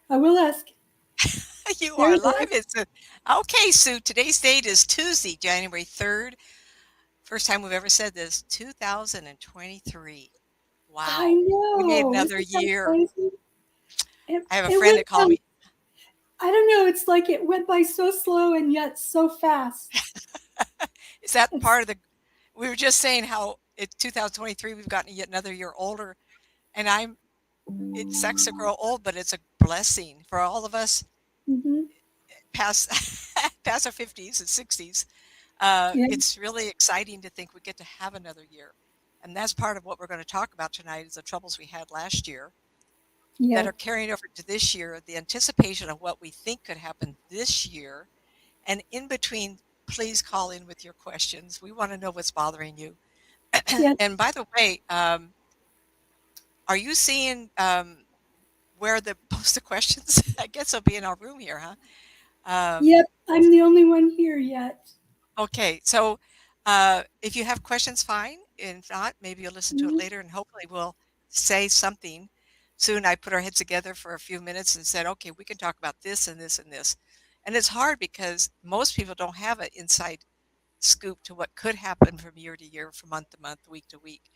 I will ask. You are There, live. there. Okay, Sue. Today's date is Tuesday, January 3rd. First time we've ever said this, 2023. I Wow. We made know. another Isn't that year. crazy? It, I have a it friend went that called by, me. I don't know, it's like it went by so slow and yet so fast. Is that part It's, of the, we were just saying how it's 2023, we've gotten yet another year older. And it sucks to grow old, but it's a blessing for all of us hmm past, past our 50s and 60s. yeah, It's really exciting to think we get to have another year. And that's part of what we're going to talk about tonight is the troubles we had last year that yeah, are carrying over to this year, the anticipation of what we think could happen this year. And in between, please call in with your questions. We want to know what's bothering you. yeah, And by the way, are you seeing where the post the questions? I guess they'll be in our room here, huh? Um, yep. I'm the only one here yet. Okay, so if you have questions, fine. If not, maybe you'll listen to it hmm later and hopefully we'll say something. Soon I put our heads together for a few minutes and said, okay, we can talk about this and this and this. And it's hard because most people don't have an inside scoop to what could happen from year to year, from month to month, week to week.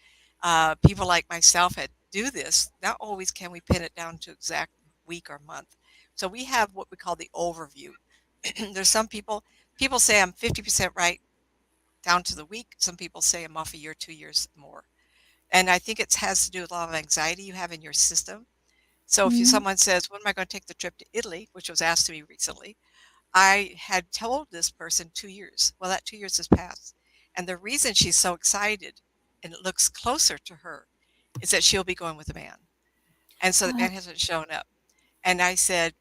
People like myself had do this. Not always can we pin it down to exact week or month. So we have what we call the overview. There's some people say I'm 50% right down to the week. Some people say I'm off a year, 2 years more. And I think it has to do with a lot of anxiety you have in your system. So if hmm someone says, when am I going to take the trip to Italy, which was asked to me recently, I had told this person 2 years. Well, that 2 years has passed. And the reason she's so excited and it looks closer to her is that she'll be going with a man. And so the uh, man hasn't shown up. And I said,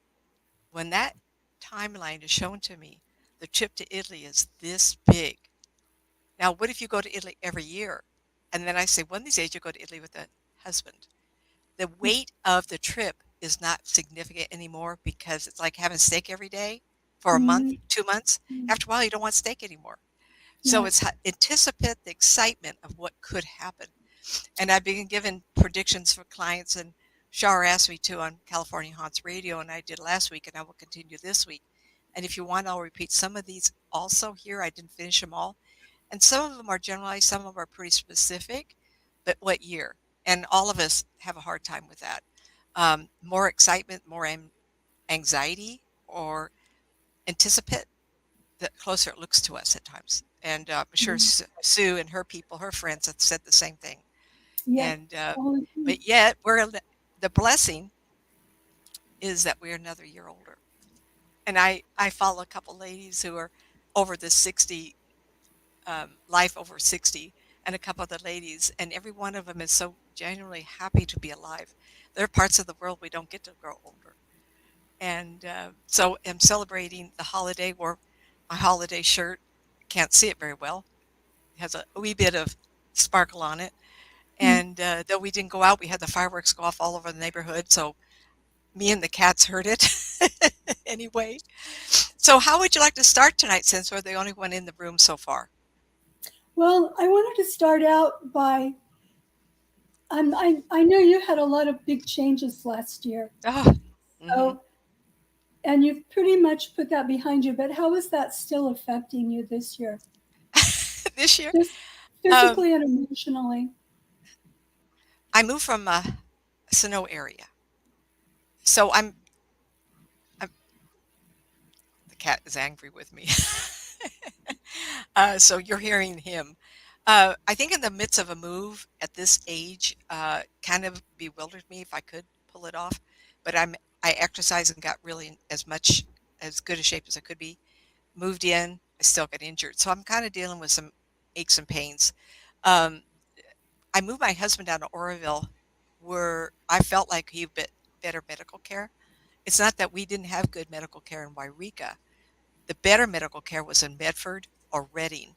when that timeline is shown to me, the trip to Italy is this big. Now, what if you go to Italy every year? And then I say, one of these days you go to Italy with a husband. The weight of the trip is not significant anymore because it's like having steak every day for a month, hmm 2 months. After a while, you don't want steak anymore. So yeah, it's anticipate the excitement of what could happen. And I've been given predictions for clients, and Shar asked me to on California Haunts Radio, and I did last week, and I will continue this week. And if you want, I'll repeat some of these also here. I didn't finish them all. And some of them are generalized, some of them are pretty specific, but what year? And all of us have a hard time with that. More excitement, more anxiety, or anticipate, the closer it looks to us at times. And I'm sure mhm, Sue and her people, her friends, have said the same thing. yep. And All the time. but yet the blessing is that we're another year older. And I follow a couple ladies who are over the 60 life over 60 and a couple of the ladies, and every one of them is so genuinely happy to be alive. There are parts of the world we don't get to grow older. And so I'm celebrating the holiday, wore my holiday shirt. Can't see it very well. It has a wee bit of sparkle on it. Mm. And though we didn't go out, we had the fireworks go off all over the neighborhood. So me and the cats heard it anyway. So, how would you like to start tonight since we're the only one in the room so far? Well, I wanted to start out by I know you had a lot of big changes last year. Oh, hmm. So, and you've pretty much put that behind you, but how is that still affecting you this year? This year? Just Um, physically and emotionally. I moved from a snow area, so I'm the cat is angry with me. So you're hearing him. I think in the midst of a move at this age, kind of bewildered me if I could pull it off. But I exercised and got really in as good a shape as I could be. Moved in, I still got injured, so I'm kind of dealing with some aches and pains. Um, I moved my husband down to Oroville, where I felt like he would get better medical care. It's not that we didn't have good medical care in Wairika. The better medical care was in Medford or Reading.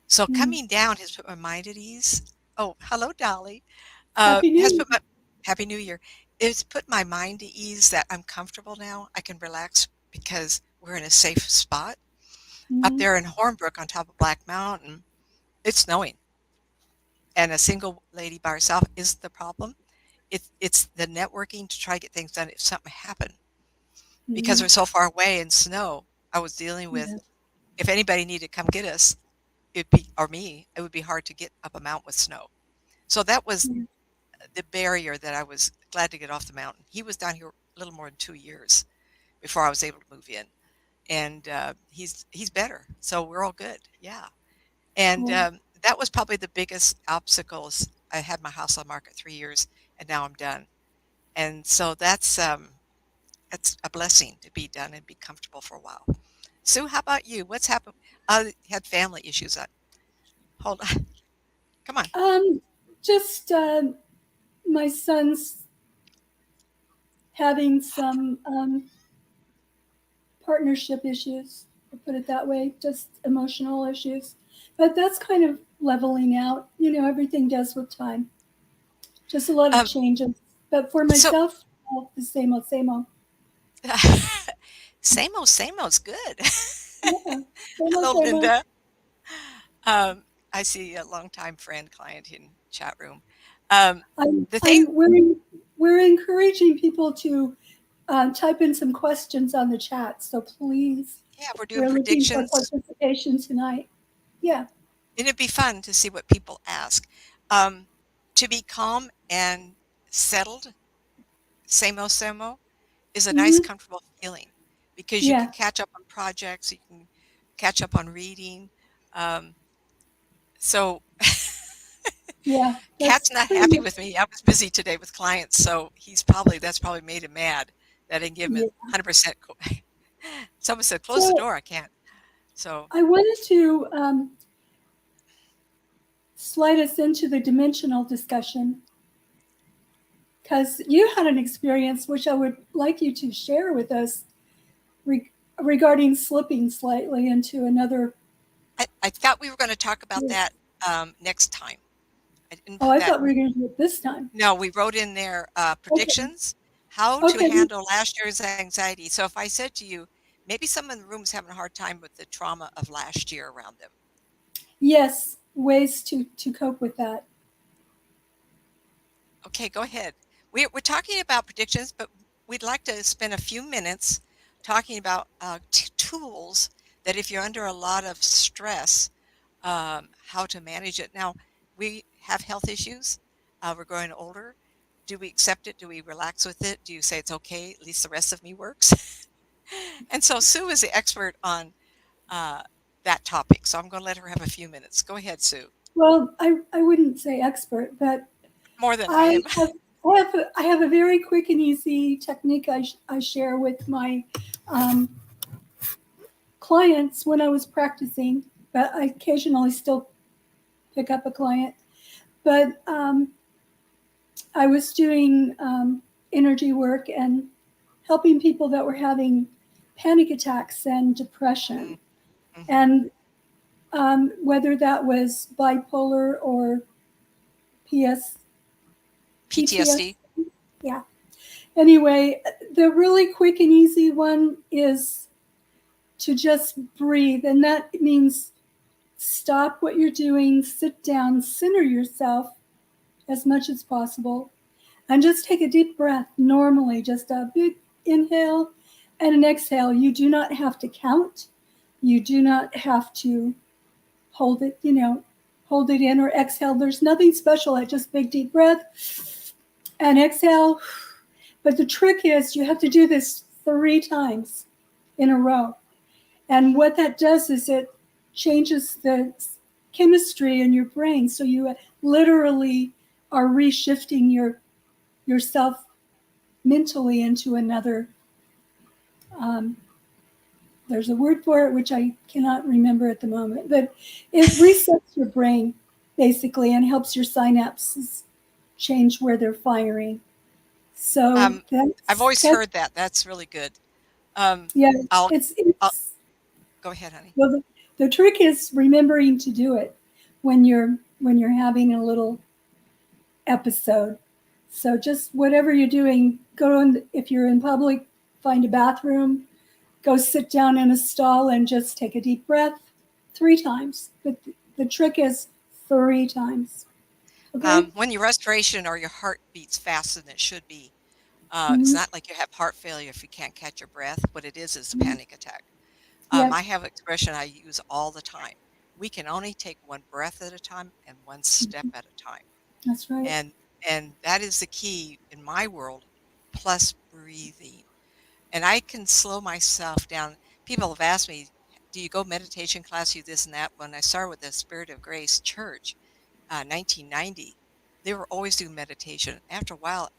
So Mm. coming down has put my mind at ease. Oh, hello, Dolly. Happy New Has Year. put my Happy New Year. It's put my mind at ease that I'm comfortable now. I can relax because we're in a safe spot. Up Mm. there in Hornbrook on top of Black Mountain, it's snowing, and a single lady by herself is the problem. It's the networking to try to get things done if something happened. because Mhm. we're so far away in snow. I was dealing with Yeah. if anybody needed to come get us, it'd be or me, it would be hard to get up a mountain with snow. So that was Yeah. the barrier that I was glad to get off the mountain. He was down here a little more than 2 years before I was able to move in, and he's better, so we're all good. Yeah, and Cool. that was probably the biggest obstacles. I had my house on market 3 years, and now I'm done, and so that's a blessing to be done and be comfortable for a while. Sue, how about you? What's happened? Had family issues. Hold on, come on. Um, just my son's having some partnership issues, I'll put it that way, just emotional issues. But that's kind of leveling out. You know, everything does with time. Just a lot of Um, changes. But for so myself, the same old, same old. same old's good. Yeah, same old, Hello, same old. Linda. Um, I see a longtime friend client in chat room. Um, I'm, the thing, I'm, we're encouraging people to type in some questions on the chat. So please, yeah, we're doing we're looking for predictions, participation tonight. Yeah. and it'd be fun to see what people ask. Um, to be calm and settled, same old, is a nice, Hmm. comfortable feeling because you can Yeah. catch up on projects, you can catch up on reading. Um, so Yeah. Cat's That's not pretty happy much. with me. I was busy today with clients, so that's probably made him mad that I didn't give him Yeah. 100%. Someone said, "Close the So door." I can't. So, I wanted to slide us into the dimensional discussion because you had an experience which I would like you to share with us regarding slipping slightly into another. I thought we were going to talk about that next time. I didn't Oh, put I that. thought we were going to do it this time. No, we wrote in there Okay. predictions, how to Okay. handle last year's anxiety. So, if I said to you, maybe someone in the room is having a hard time with the trauma of last year around them. Yes, ways to cope with that. Okay, go ahead. We're talking about predictions, but we'd like to spend a few minutes talking about tools that if you're under a lot of stress, how to manage it. Now, we have health issues. We're growing older. Do we accept it? Do we relax with it? Do you say it's okay? At least the rest of me works. And so Sue is the expert on uh, that topic. So I'm going to let her have a few minutes. Go ahead, Sue. Well, I wouldn't say expert, but More than I I am. have I have a very quick and easy technique I share with my um, clients when I was practicing, but I occasionally still pick up a client. But I was doing energy work and helping people that were having panic attacks and depression. Mm-hmm. And whether that was bipolar or PS, PTS. PTSD. Yeah. Anyway, the really quick and easy one is to just breathe. And that means stop what you're doing, sit down, center yourself as much as possible, and just take a deep breath normally, just a big inhale and an exhale. You do not have to count. You do not have to hold it, hold it in or exhale. There's nothing special. I just big deep breath and exhale. But the trick is you have to do this 3 times in a row. And what that does is it changes the chemistry in your brain. So you literally are reshifting yourself mentally into another. Um, there's a word for it which I cannot remember at the moment, but it resets your brain basically and helps your synapses change where they're firing. So Um, I've always that's heard that. That's really good. Um, yeah. I'll, It's I'll it's go ahead, honey. well the trick is remembering to do it when you're having a little episode. So just whatever you're doing, go in, if you're in public, find a bathroom, go sit down in a stall and just take a deep breath 3 times. But the trick is 3 times. Okay? When your respiration or your heart beats faster than it should be, It's Mhm. not like you have heart failure if you can't catch your breath. What it is a Mhm. panic attack. Yep, I have an expression I use all the time. We can only take one breath at a time and one step at a time. that's right. And and that is the key in my world, plus breathing. And I can slow myself down. People have asked me, do you go meditation class, you this and that? When I started with the Spirit of Grace Church, 1990, they were always doing meditation. After a while,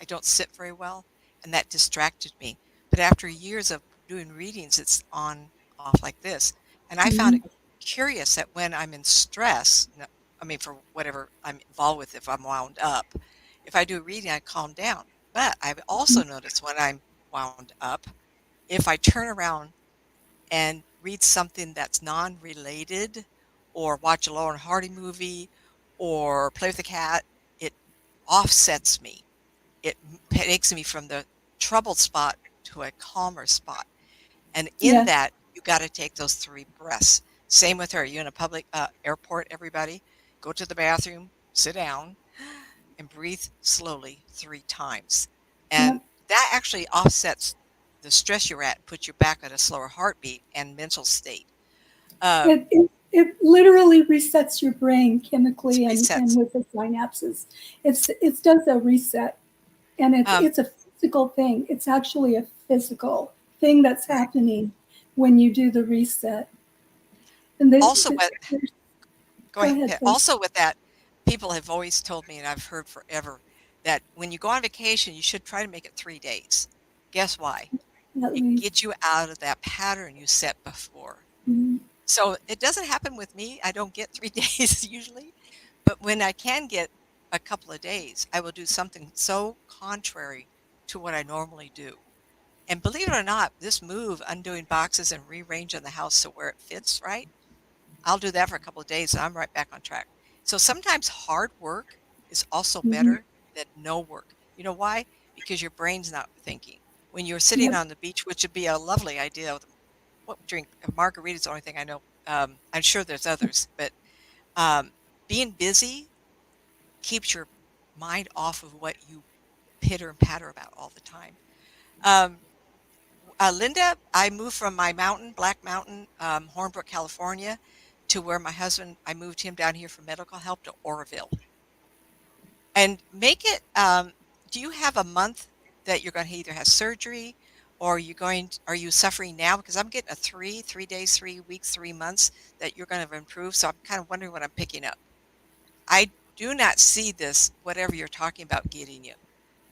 I don't sit very well, and that distracted me. But after years of doing readings, it's on off like this. And I found Mhm. it curious that when I'm in stress, I mean, for whatever I'm involved with, if I'm wound up, if I do a reading, I calm down. But I've also noticed when I'm wound up, if I turn around and read something that's non-related or watch a Laurel and Hardy movie or play with the cat, it offsets me. It takes me from the troubled spot to a calmer spot. And in Yeah, that, you got to take those 3 breaths. Same with her. You in a public airport, everybody, go to the bathroom, sit down, and breathe slowly 3 times. yep. And that actually offsets the stress you're at and puts you back at a slower heartbeat and mental state. Um, It literally resets your brain chemically and resets. with the synapses. It does a reset, and Um, it's a physical thing. It's actually a physical thing that's right. happening when you do the reset. And Also, what Go go ahead. ahead, please. Also with that, people have always told me, and I've heard forever, that when you go on vacation, you should try to make it 3 days. Guess why? At It least. gets you out of that pattern you set before. Mhm. So it doesn't happen with me. I don't get 3 days usually, but when I can get a couple of days, I will do something so contrary to what I normally do. And believe it or not, this move, undoing boxes and rearranging the house so where it fits right, I'll do that for a couple of days and I'm right back on track. So sometimes hard work is also Mhm. better than no work. You know why? Because your brain's not thinking. When you're sitting Yep. on the beach, which would be a lovely idea, what drink? A margarita is the only thing I know. I'm sure there's others, but um, being busy keeps your mind off of what you pitter and patter about all the time. Um, Linda, I moved from my mountain, Black Mountain, Hornbrook, California, to where my husband, I moved him down here for medical help to Oroville. And make it, do you have a month that you're going to either have surgery or are you suffering now? Because I'm getting a 3 days, 3 weeks, 3 months that you're going to improve. So I'm kind of wondering what I'm picking up. I do not see this, whatever you're talking about getting you.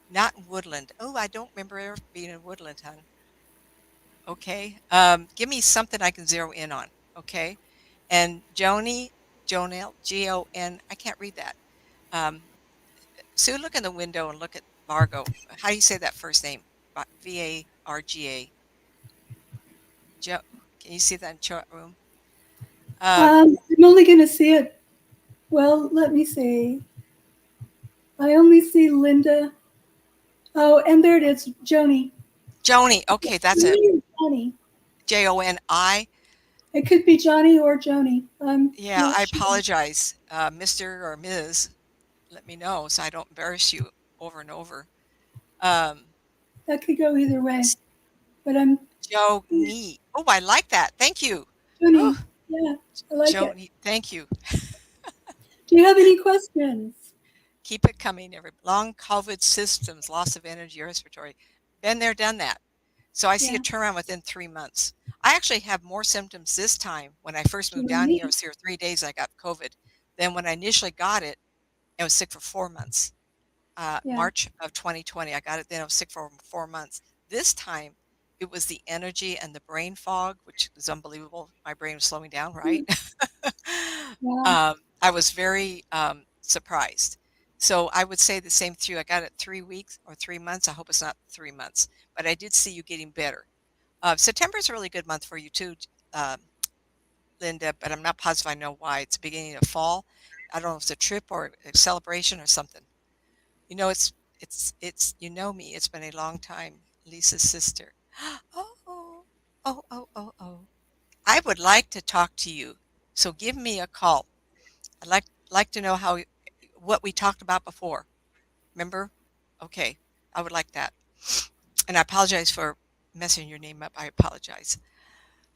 Not in Woodland. Oh, I don't remember ever being in Woodland, hon. Okay. Give me something I can zero in on. Okay. And Jonel, Gon, I can't read that. Um, Sue, look in the window and look at Vargo. How do you say that first name? Varga. Jo, can you see that in chat room? Um, I'm only going to see it. Well, let me see. I only see Linda. Oh, and there it is, Joni. Joni. Okay, that's it. Joni or Johnny. Joni. It could be Johnny or Joni. I'm Yeah, not I sure. apologize, Mr. or Ms. Let me know so I don't embarrass you over and over. Um, That could go either way. But I'm Joni. Oh, I like that. Thank you. Joni. Oh, Yeah, I like it. Joni. Thank you. Do you have any questions? Keep it coming. Every long COVID systems, loss of energy, respiratory. Been there, done that. So I see a Yeah, turnaround within 3 months. I actually have more symptoms this time. When I first moved doing down here, I me. was here 3 days. I got COVID. Then when I initially got it, I was sick for 4 months. Yeah. March of 2020, I got it. Then I was sick for 4 months. This time, it was the energy and the brain fog, which is unbelievable. My brain was slowing down, right? Wow. I was very surprised. So I would say the same to you. I got it 3 weeks or 3 months. I hope it's not 3 months, but I did see you getting better. September is a really good month for you too, um, Linda, but I'm not positive I know why. It's beginning of fall. I don't know if it's a trip or a celebration or something. You know, it's you know me. It's been a long time. Lisa's sister. Oh, oh, oh, oh, oh, oh. I would like to talk to you. So give me a call. I'd like to know how what we talked about before. Remember? Okay. I would like that. And I apologize for messing your name up. I apologize.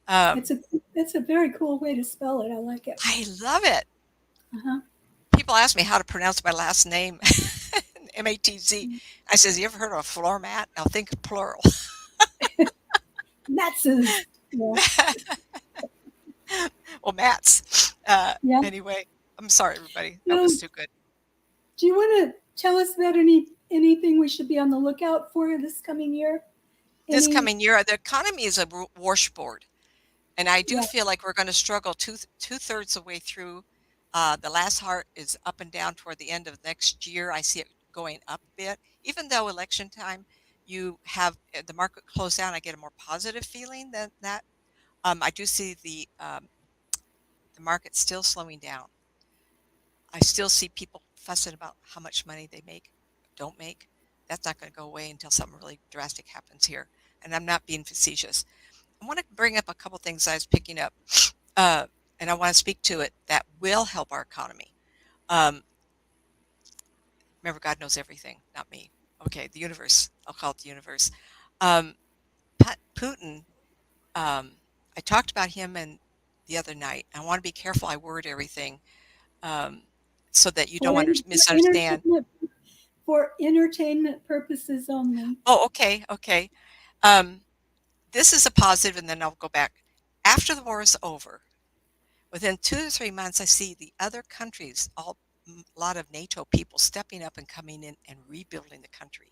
Um, It's a it's a very cool way to spell it. I like it. I love it. Uh-huh. People ask me how to pronounce my last name, Matz. I says, "You ever heard of a floor mat?" Now think plural. Matz's. Yeah. Well, Matz. Yeah. Anyway, I'm sorry, everybody. That So, was too good. do you want to tell us about anything we should be on the lookout for this coming year? This Any? coming year, the economy is a washboard, and I do Yeah. feel like we're going to struggle two-thirds the way through. The last part is up and down toward the end of next year. I see it going up a bit, even though election time, you have the market close down. I get a more positive feeling than that. I do see the market still slowing down. I still see people fussing about how much money they make, don't make. That's not going to go away until something really drastic happens here. And I'm not being facetious. I want to bring up a couple things I was picking up, uh, and I want to speak to it that will help our economy. Um, Remember, God knows everything, not me. Okay, the universe. I'll call it the universe. Um, Putin. Um, I talked about him and the other night. I want to be careful. I word everything um, so that you don't For misunderstand. entertainment, for entertainment purposes only. Oh, okay, okay. Um, this is a positive, and then I'll go back. After the war is over, within 2 to 3 months, I see the other countries, a lot of NATO people stepping up and coming in and rebuilding the country.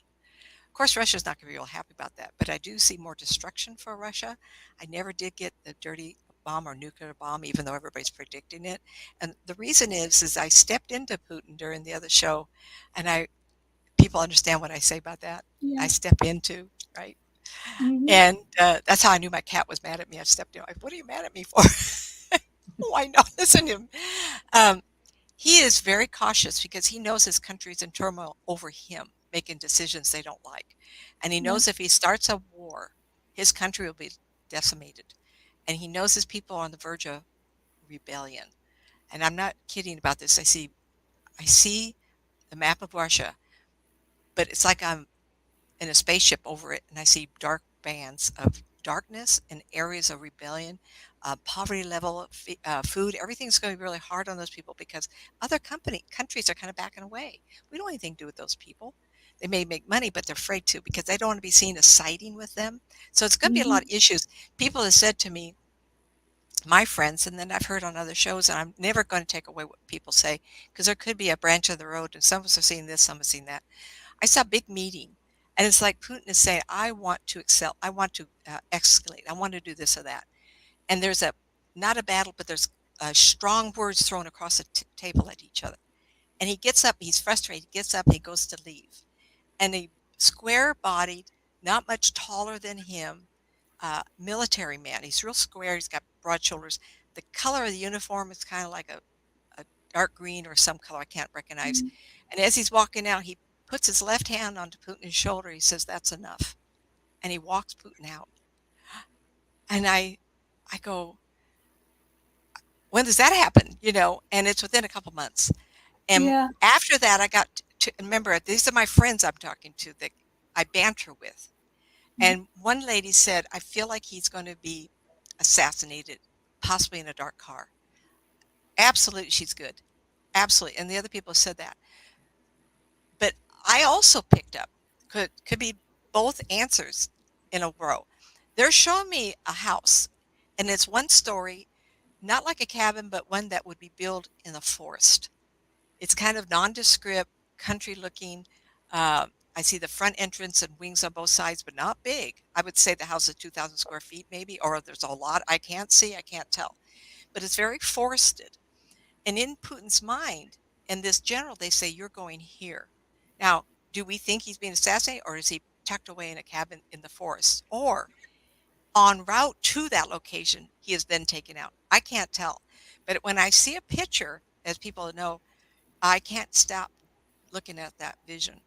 Of course, Russia's not going to be real happy about that, but I do see more destruction for Russia. I never did get the dirty bomb or nuclear bomb, even though everybody's predicting it. And the reason is I stepped into Putin during the other show, and people understand what I say about that. I Yeah. step into, right? Hmm. And that's how I knew my cat was mad at me. I stepped in. Like, what are you mad at me for? Oh, I know. Listen to him. Um, he is very cautious because he knows his country's in turmoil over him making decisions they don't like. And he Yeah. knows if he starts a war, his country will be decimated. And he knows his people are on the verge of rebellion. And I'm not kidding about this. I see the map of Russia, but it's like I'm in a spaceship over it, and I see dark bands of darkness and areas of rebellion, poverty level, food. Everything's going to be really hard on those people because other countries are kind of backing away. We don't want anything to do with those people. They may make money, but they're afraid to because they don't want to be seen as siding with them. So it's going to be a Hmm. lot of issues. People have said to me, my friends, and then I've heard on other shows, and I'm never going to take away what people say because there could be a branch of the road, and some of us have seen this, some have seen that. I saw a big meeting, and it's like Putin is saying, "I want to excel. I want to escalate. I want to do this or that." And there's a not a battle, but there's strong words thrown across the table at each other. And he gets up. He's frustrated. He gets up. And he goes to leave. And a square-bodied, not much taller than him, military man. He's real square. He's got broad shoulders. The color of the uniform is kind of like a dark green or some color I can't recognize. And as he's walking out, he puts his left hand onto Putin's shoulder. He says, "That's enough." And he walks Putin out. And I go, "When does that happen?" And it's within a couple months. And Yeah. after that, I got to remember, these are my friends I'm talking to that I banter with. And one lady said, "I feel like he's going to be assassinated, possibly in a dark car." Absolutely, she's good. Absolutely. And the other people said that. But I also picked up, could be both answers in a row. They're showing me a house, and it's one story, not like a cabin, but one that would be built in a forest. It's kind of nondescript, country looking. I see the front entrance and wings on both sides, but not big. I would say the house is 2,000 square feet, maybe, or there's a lot I can't see, I can't tell. But it's very forested. And in Putin's mind, and this general, they say, "You're going here." Now, do we think he's being assassinated, or is he tucked away in a cabin in the forest? Or en route to that location, he has been taken out. I can't tell. But when I see a picture, as people know, I can't stop looking at that vision.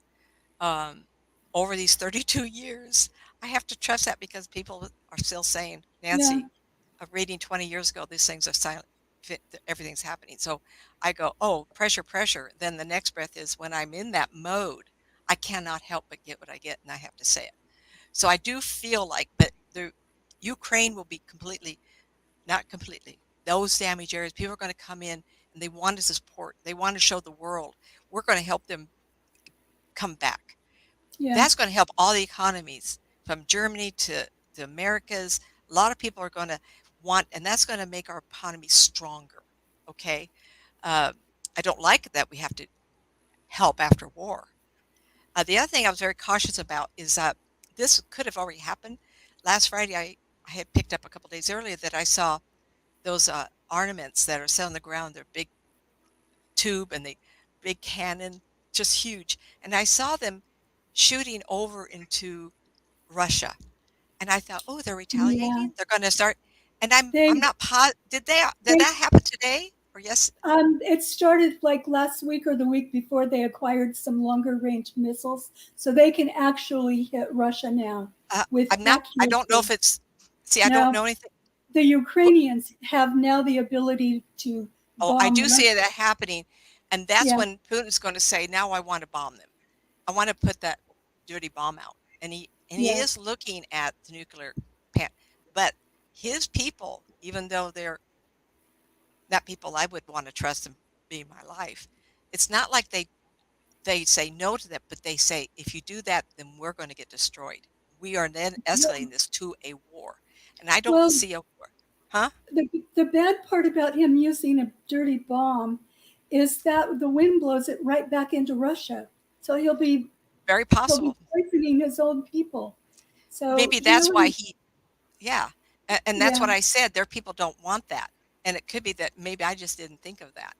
Um, Over these 32 years, I have to trust that because people are still saying, Yeah. "Nancy, a reading 20 years ago, these things are silent. Everything's happening." So I go, "Oh, pressure, pressure." Then the next breath is when I'm in that mode, I cannot help but get what I get, and I have to say it. So I do feel like, but the Ukraine will be completely, not completely. Those damaged areas, people are going to come in and they want to support. They want to show the world we're going to help them come back. Yeah. That's going to help all the economies from Germany to the Americas. A lot of people are going to want, and that's going to make our economy stronger. Okay. Uh, I don't like that we have to help after war. The other thing I was very cautious about is that this could have already happened. Last Friday, I had picked up a couple days earlier that I saw those ornaments that are set on the ground. They're big tube and they big cannon, just huge. And I saw them shooting over into Russia. And I thought, oh, they're Yeah. retaliating. They're going to start. And I'm They not positive. Did they that happen today or yes? it started like last week or the week before. They acquired some longer range missiles, so they can actually hit Russia now with I'm not. I don't know accuracy. if it's. See, I don't Now know anything. the But, Ukrainians have now the ability to oh, I bomb do Russia. see that happening, and that's Yeah, when Putin's going to say, "Now I want to bomb them. I want to put that dirty bomb out." And he yeah, is looking at the nuclear pan, but his people, even though they're not people I would want to trust and be in my life, it's not like they say no to that, but they say, if you do that, then we're going to get destroyed. We are then yeah. escalating this to a war. And I don't Well, see a war. Huh? the bad part about him using a dirty bomb is that the wind blows it right back into Russia. So Very he'll be possible. poisoning his own people. So Maybe he that's why really, he, yeah. And that's yeah, what I said. Their people don't want that. And it could be that maybe I just didn't think of that.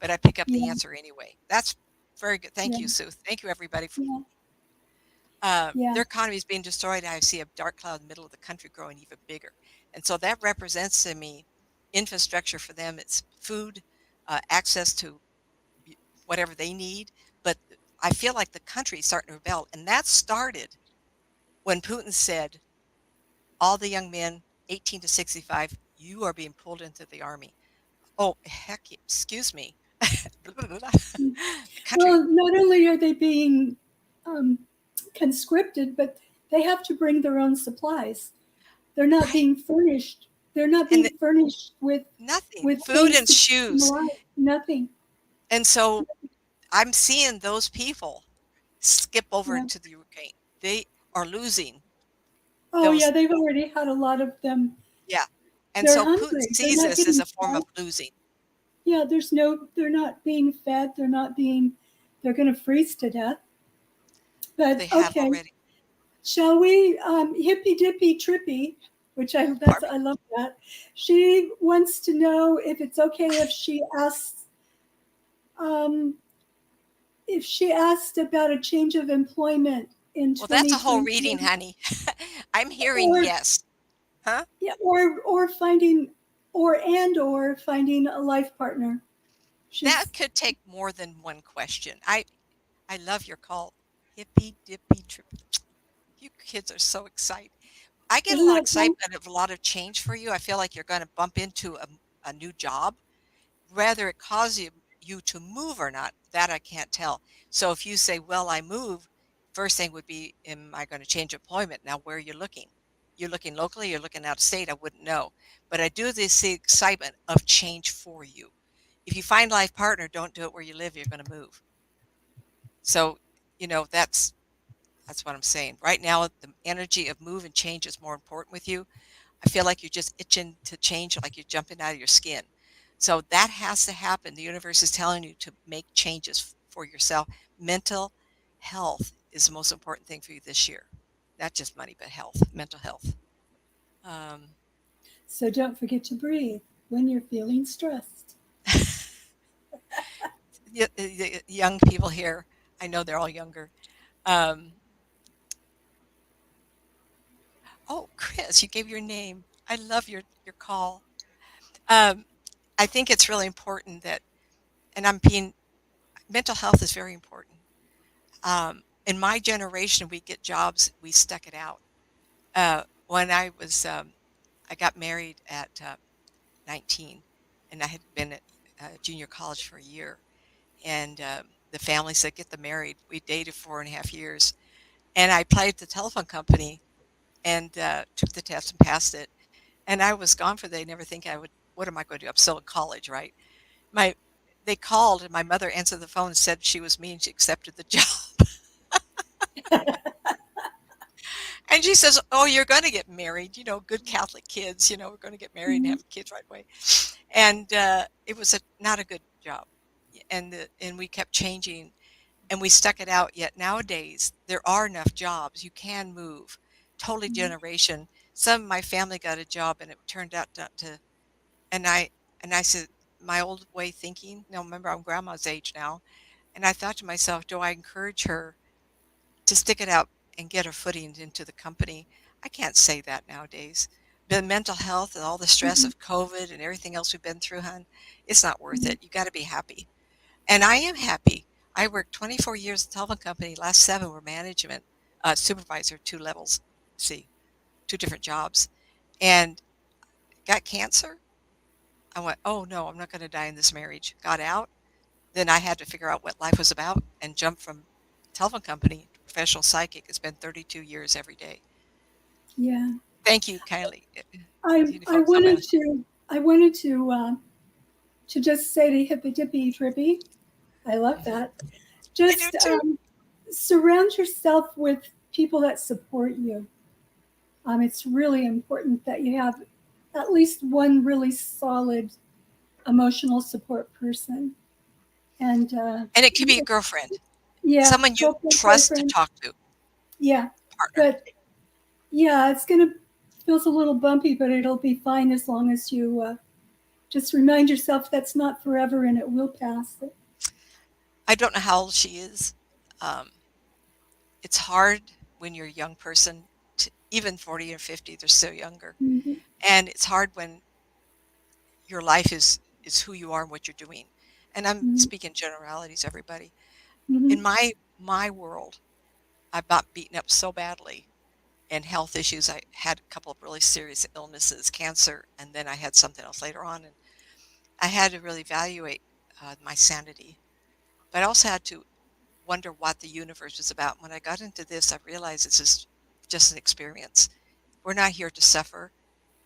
But I pick up the yeah, answer anyway. That's very good. Thank yeah, you, Sue. Thank you, everybody. yeah, yeah. Their economy is being destroyed. I see a dark cloud in the middle of the country growing even bigger. And so that represents to me infrastructure for them. It's food, access to whatever they need. But I feel like the country is starting to rebel. And that started when Putin said, all the young men 18 to 65, you are being pulled into the army. Oh, heck, excuse me. The country, Well, not only are they being um, conscripted, but they have to bring their own supplies. They're not right? being furnished. They're not And being furnished nothing, with food things and to keep them shoes. alive. Nothing. And so I'm seeing those people skip over Yeah. into the Ukraine. They are losing Oh yeah, those, they've already had a lot of them. yeah. And They're so Putin hungry. They're sees not this as getting a form fed. of losing. Yeah, they're not being fed. They're going to freeze to death. They But have okay, already. shall we? Hippy dippy trippy, which Pardon me? I love that. She wants to know um, if she asked about a change of employment in Well, that's a whole reading, 2023, honey. I'm hearing or yes. Huh? yeah, or finding a life partner. That She's could take more than one question. I love your call. Hippy dippy trippy. You kids are so excited. I get a Isn't lot of that fun? excitement of a lot of change for you. I feel like you're going to bump into a new job. Whether it causes you to move or not, that I can't tell. So if you say, well, I move, first thing would be, am I going to change employment? Now, where are you looking? You're looking locally, you're looking out of state, I wouldn't know. But I do see excitement of change for you. If you find life partner, don't do it where you live, you're going to move. So, that's what I'm saying. Right now, the energy of move and change is more important with you. I feel like you're just itching to change, like you're jumping out of your skin. So that has to happen. The universe is telling you to make changes for yourself. Mental health is the most important thing for you this year. Not just money, but health, mental health. Um, So don't forget to breathe when you're feeling stressed. the young people here, I know they're all younger. Um, oh, Chris, you gave your name. I love your call. Um, I think it's really important that, and mental health is very important. In my generation, we get jobs, we stuck it out. When I got married at 19, and I had been at junior college for a year, and the family said, "Get them married." We dated 4.5 years, and I applied at the telephone company and took the test and passed it. And I was gone for the day. Never think I would. What am I going to do? I'm still in college, right? My They called, and my mother answered the phone and said she was me and she accepted the job. And she says, "Oh, you're going to get married. Good Catholic kids. We're going to get married and Mhm. have kids right away." And it was not a good job, and we kept changing, and we stuck it out. Yet nowadays there are enough jobs. You can move. Totally Mhm. generation. Some of my family got a job, and it turned out not to. And I said, my old way thinking. Now remember, I'm grandma's age now, and I thought to myself, do I encourage her to stick it out and get her footing into the company? I can't say that nowadays. The mental health and all the stress Mhm. of COVID and everything else we've been through, hon, it's not worth Mhm. it. You got to be happy. And I am happy. I worked 24 years at the telephone company. Last 7 were management, supervisor, 2 levels. See, 2 different jobs. And got cancer. I went, oh no, I'm not going to die in this marriage. Got out. Then I had to figure out what life was about and jump from telephone company to professional psychic. It's been 32 years every day. Yeah. Thank you kindly. I You I folks on wanted my to I wanted to just say to hippy dippy trippy. I love Mhm. that. I do Just too. surround yourself with people that support you. It's really important that you have at least one really solid emotional support person. And And it could be a girlfriend, yeah, someone you girlfriend, trust to boyfriend, talk to, yeah. partner. But yeah, it's gonna feels a little bumpy, but it'll be fine as long as you just remind yourself that's not forever and it will pass. I don't know how old she is. Um, it's hard when you're a young person, even 40 or 50, they're still younger. Mm-hmm. And it's hard when your life is who you are and what you're doing. And I'm Mm-hmm. speaking generalities, everybody. Mm-hmm. In my world, I got beaten up so badly and health issues. I had a couple of really serious illnesses, cancer, and then I had something else later on. And I had to really evaluate my sanity. But I also had to wonder what the universe was about. When I got into this, I realized this is just an experience. We're not here to suffer.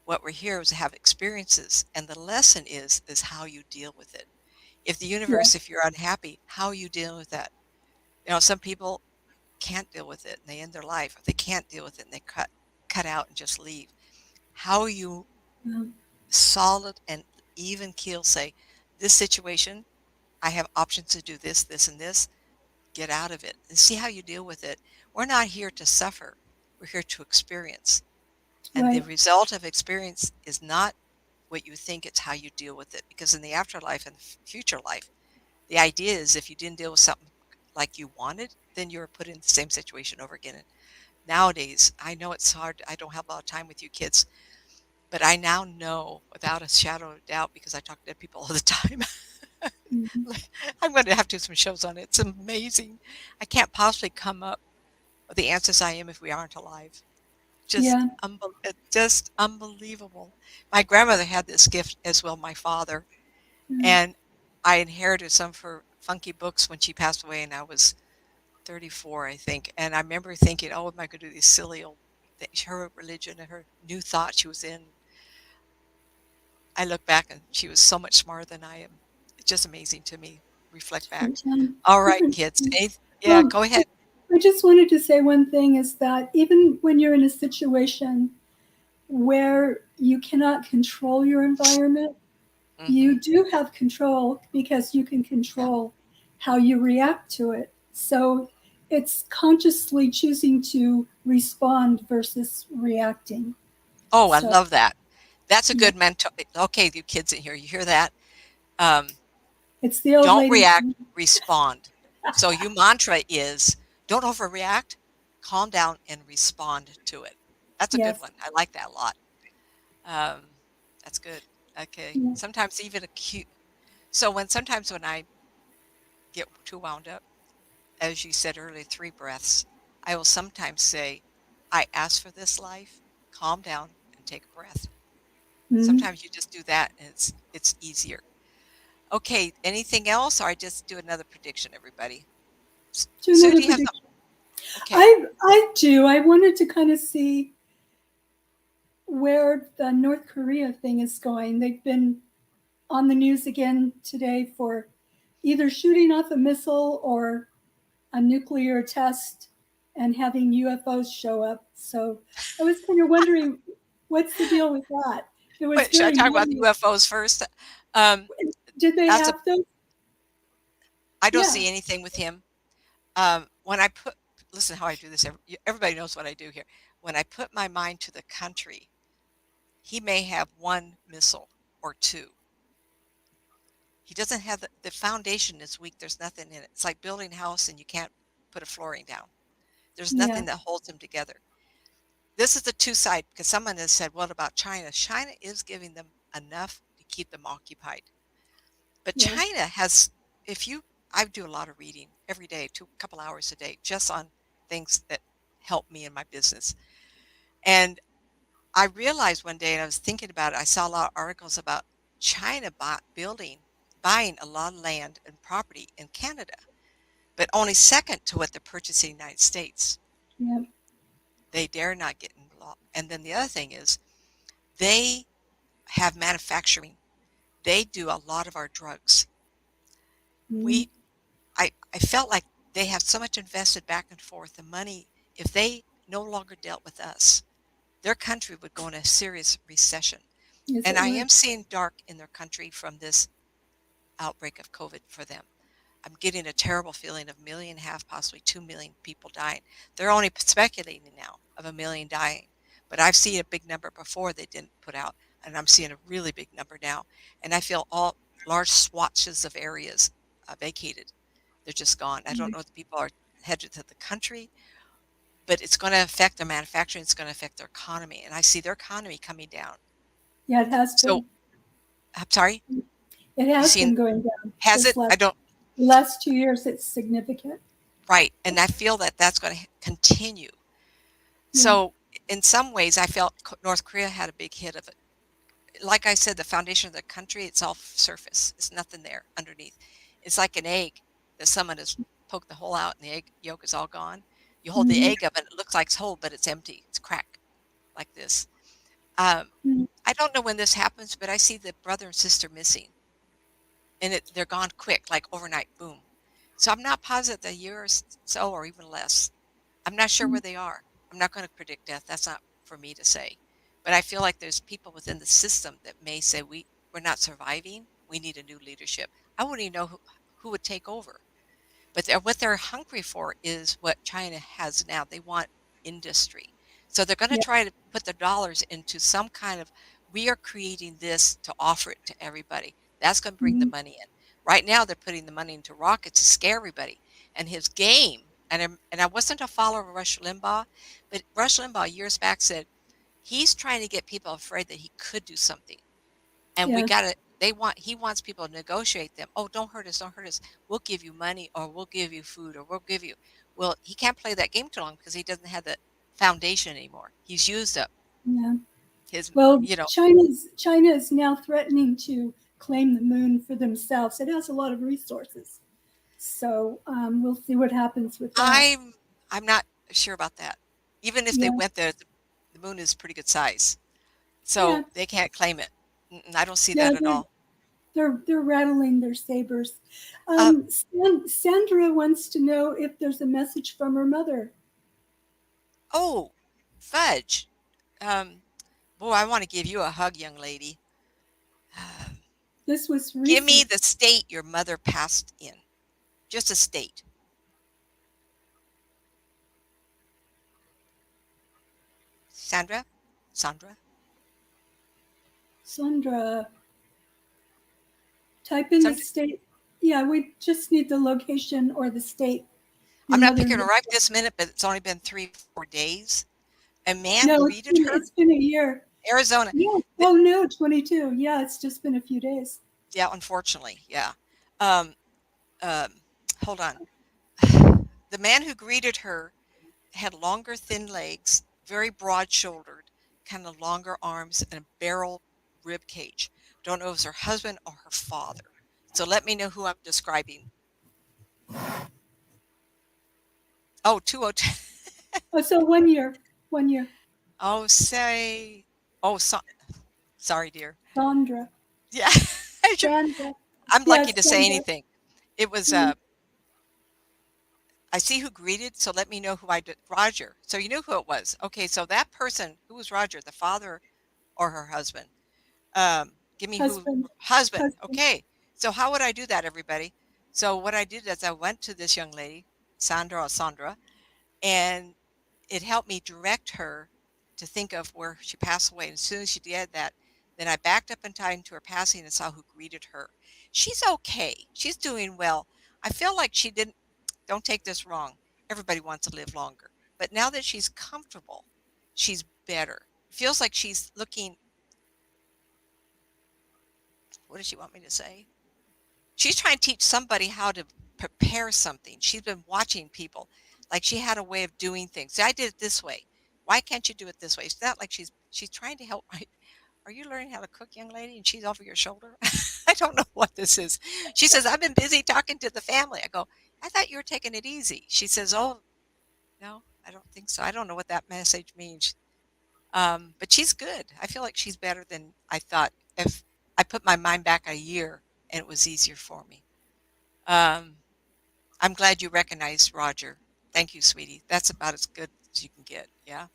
What we're here is to have experiences. And the lesson is how you deal with it. If the Yeah. universe, if you're unhappy, how you deal with that. Some people can't deal with it and they end their life. If they can't deal with it and they cut out and just leave. How you Um, solid and even keel say, this situation, I have options to do this, this, and this. Get out of it and see how you deal with it. We're not here to suffer. We're here to experience. And the right. result of experience is not what you think, it's how you deal with it. Because in the afterlife and future life, the idea is if you didn't deal with something like you wanted, then you were put in the same situation over again. And nowadays, I know it's hard. I don't have a lot of time with you kids, but I now know without a shadow of doubt because I talk to people all the time. Mm-hmm. Like, I'm going to have to do some shows on it. It's amazing. I can't possibly come up with the answers I am if we aren't alive. Yeah. Just unbelievable. My grandmother had this gift as well, my father, Mm. and I inherited some of her funky books when she passed away, and I was 34, I think. And I remember thinking, "Oh, am I going to do these silly old things?" Her religion and her new thought she was in. I look back and she was so much smarter than I am. It's just amazing to me. Reflect back. Different time. All right, Different kids. time. Yeah, Well, go ahead. I just wanted to say one thing is that even when you're in a situation where you cannot control your environment, Hmm. you do have control because you can Yeah. control how you react to it. So it's consciously choosing to respond versus reacting. Oh, I So, love that. That's a yeah, good mentor. Okay, you kids in here, you hear that? Um, it's the old don't lady. react, respond. So your mantra is don't overreact, calm down and respond to it. That's a good Yes. one. I like that a lot. Um, that's good. Okay. Yeah. Sometimes even a cute. So sometimes when I get too wound up, as you said earlier, 3 breaths, I will sometimes say, I ask for this life, calm down and take a breath. Mhm. Sometimes you just do that and it's easier. Okay, anything else, or I just do another prediction, everybody? Do Sue, another do you have prediction. something? Okay. I do. I wanted to kind of see where the North Korea thing is going. They've been on the news again today for either shooting off a missile or a nuclear test and having UFOs show up. So I was kind of wondering what's the deal with that? It was Wait, should I very talk about the negative. UFOs first? Um, Did they that's a have those? I don't Yeah, see anything with him. When I put listen how I do this. Everybody knows what I do here. When I put my mind to the country, he may have one missile or two. He doesn't have the foundation is weak. There's nothing in it. It's like building a house and you can't put a flooring down. There's yeah, nothing that holds them together. This is the two side because someone has said, "What about China?" China is giving them enough to keep them occupied. But yeah, China has, if you, I do a lot of reading every day, two couple hours a day, just on things that help me in my business. And I realized one day, and I was thinking about it, I saw a lot of articles about China buying a lot of land and property in Canada, but only second to what they're purchasing in the United States. yeah. They dare not get involved. And then the other thing is they have manufacturing. They do a lot of our drugs. Mm, We I felt like they have so much invested back and forth. The money, if they no longer dealt with us, their country would go in a serious recession. yes, And it I would. am seeing dark in their country from this outbreak of COVID for them. I'm getting a terrible feeling of 1.5 million, possibly 2 million people dying. They're only speculating now of 1 million dying, but I've seen a big number before they didn't put out, and I'm seeing a really big number now. And I feel all large swatches of areas vacated. They're just gone. I don't know if the people are headed to the country, but it's going to affect their manufacturing. It's going to affect their economy, and I see their economy coming down. Yeah, it has So been. I'm sorry. It You has seen? been going down Has this it? I don't. last 2 years. It's significant. Right, and I feel that that's going to continue. Yeah, So, in some ways, I felt North Korea had a big hit of it. Like I said, the foundation of the country, it's all surface. It's nothing there underneath. It's like an egg that someone has poked the hole out and the egg yolk is all gone. You hold the mm-hmm. egg up and it looks like it's whole, but it's empty. It's cracked like this. Um, Mm-hmm. I don't know when this happens, but I see the brother and sister missing, and they're gone quick, like overnight, boom. So I'm not positive a year or so, or even less. I'm not sure where they are. I'm not going to predict death. That's not for me to say. But I feel like there's people within the system that may say we're not surviving. We need a new leadership. I wouldn't even know who would take over. But what they're hungry for is what China has now. They want industry. So they're going to Yeah, try to put their dollars into some kind of, we are creating this to offer it to everybody. That's going to bring the mm-hmm. money in. Right now, they're putting the money into rockets to scare everybody. And his game, and I wasn't a follower of Rush Limbaugh, but Rush Limbaugh years back said he's trying to get people afraid that he could do something, and we Yeah, got to he wants people to negotiate them. Oh, don't hurt us, we'll give you money, or we'll give you food, or we'll give you, well, he can't play that game too long because he doesn't have the foundation anymore. He's used up yeah. his Well, you know China is now threatening to claim the moon for themselves. It has a lot of resources, so we'll see what happens with that. I'm not sure about that. Even if they Yeah, went there, the moon is pretty good size, yeah, so they can't claim it. I don't see yeah. that at all. They're rattling their sabers. uh, Sandra wants to know if there's a message from her mother. oh, fudge. um, Boy, I want to give you a hug, young lady. This was Give me recent. the state your mother passed in. Just a state. Sandra? Sandra? Sandra, type in the Some, state. Yeah, we just need the location or the state your I'm not mother picking her lives right in. this minute, but it's only been 3 or 4 days. A man No, greeted her. it's been a year. Arizona. Yeah. th- Oh no, 22. Yeah, it's just been a few days. Yeah, unfortunately. Yeah. Um, um, Hold on. The man who greeted her had longer, thin legs, very broad shouldered, kind of longer arms, and a barrel rib cage. Don't know if it was her husband or her father. So let me know who I'm describing. Oh, 202. Oh, so 1 year, 1 year. Oh, say. Oh, sorry, dear. Sandra. Yeah. Sandra. I'm lucky Yes, to say Sandra. anything. It was, Mm, I see who greeted, so let me know who I did. Roger. So you knew who it was. Okay, so that person, who was Roger, the father or her husband? Give me who, husband. husband. Husband. Okay. So how would I do that, everybody? So what I did is I went to this young lady, Sandra or Sandra, and it helped me direct her to think of where she passed away. And as soon as she did that, then I backed up in time to her passing and saw who greeted her. She's okay. She's doing well. I feel like she didn't, don't take this wrong. Everybody wants to live longer. But now that she's comfortable, she's better. Feels like she's looking, what does she want me to say? She's trying to teach somebody how to prepare something. She's been watching people. Like she had a way of doing things. "See, I did it this way. Why can't you do it this way?" It's not like she's trying to help. Are you learning how to cook, young lady? And she's over your shoulder. I don't know what this is. She says, "I've been busy talking to the family." I go, "I thought you were taking it easy." She says, "Oh, no, I don't think so. I don't know what that message means." But she's good. I feel like she's better than I thought. If I put my mind back a year and it was easier for me. Um, I'm glad you recognized Roger. Thank you, sweetie. That's about as good as you can get. Yeah.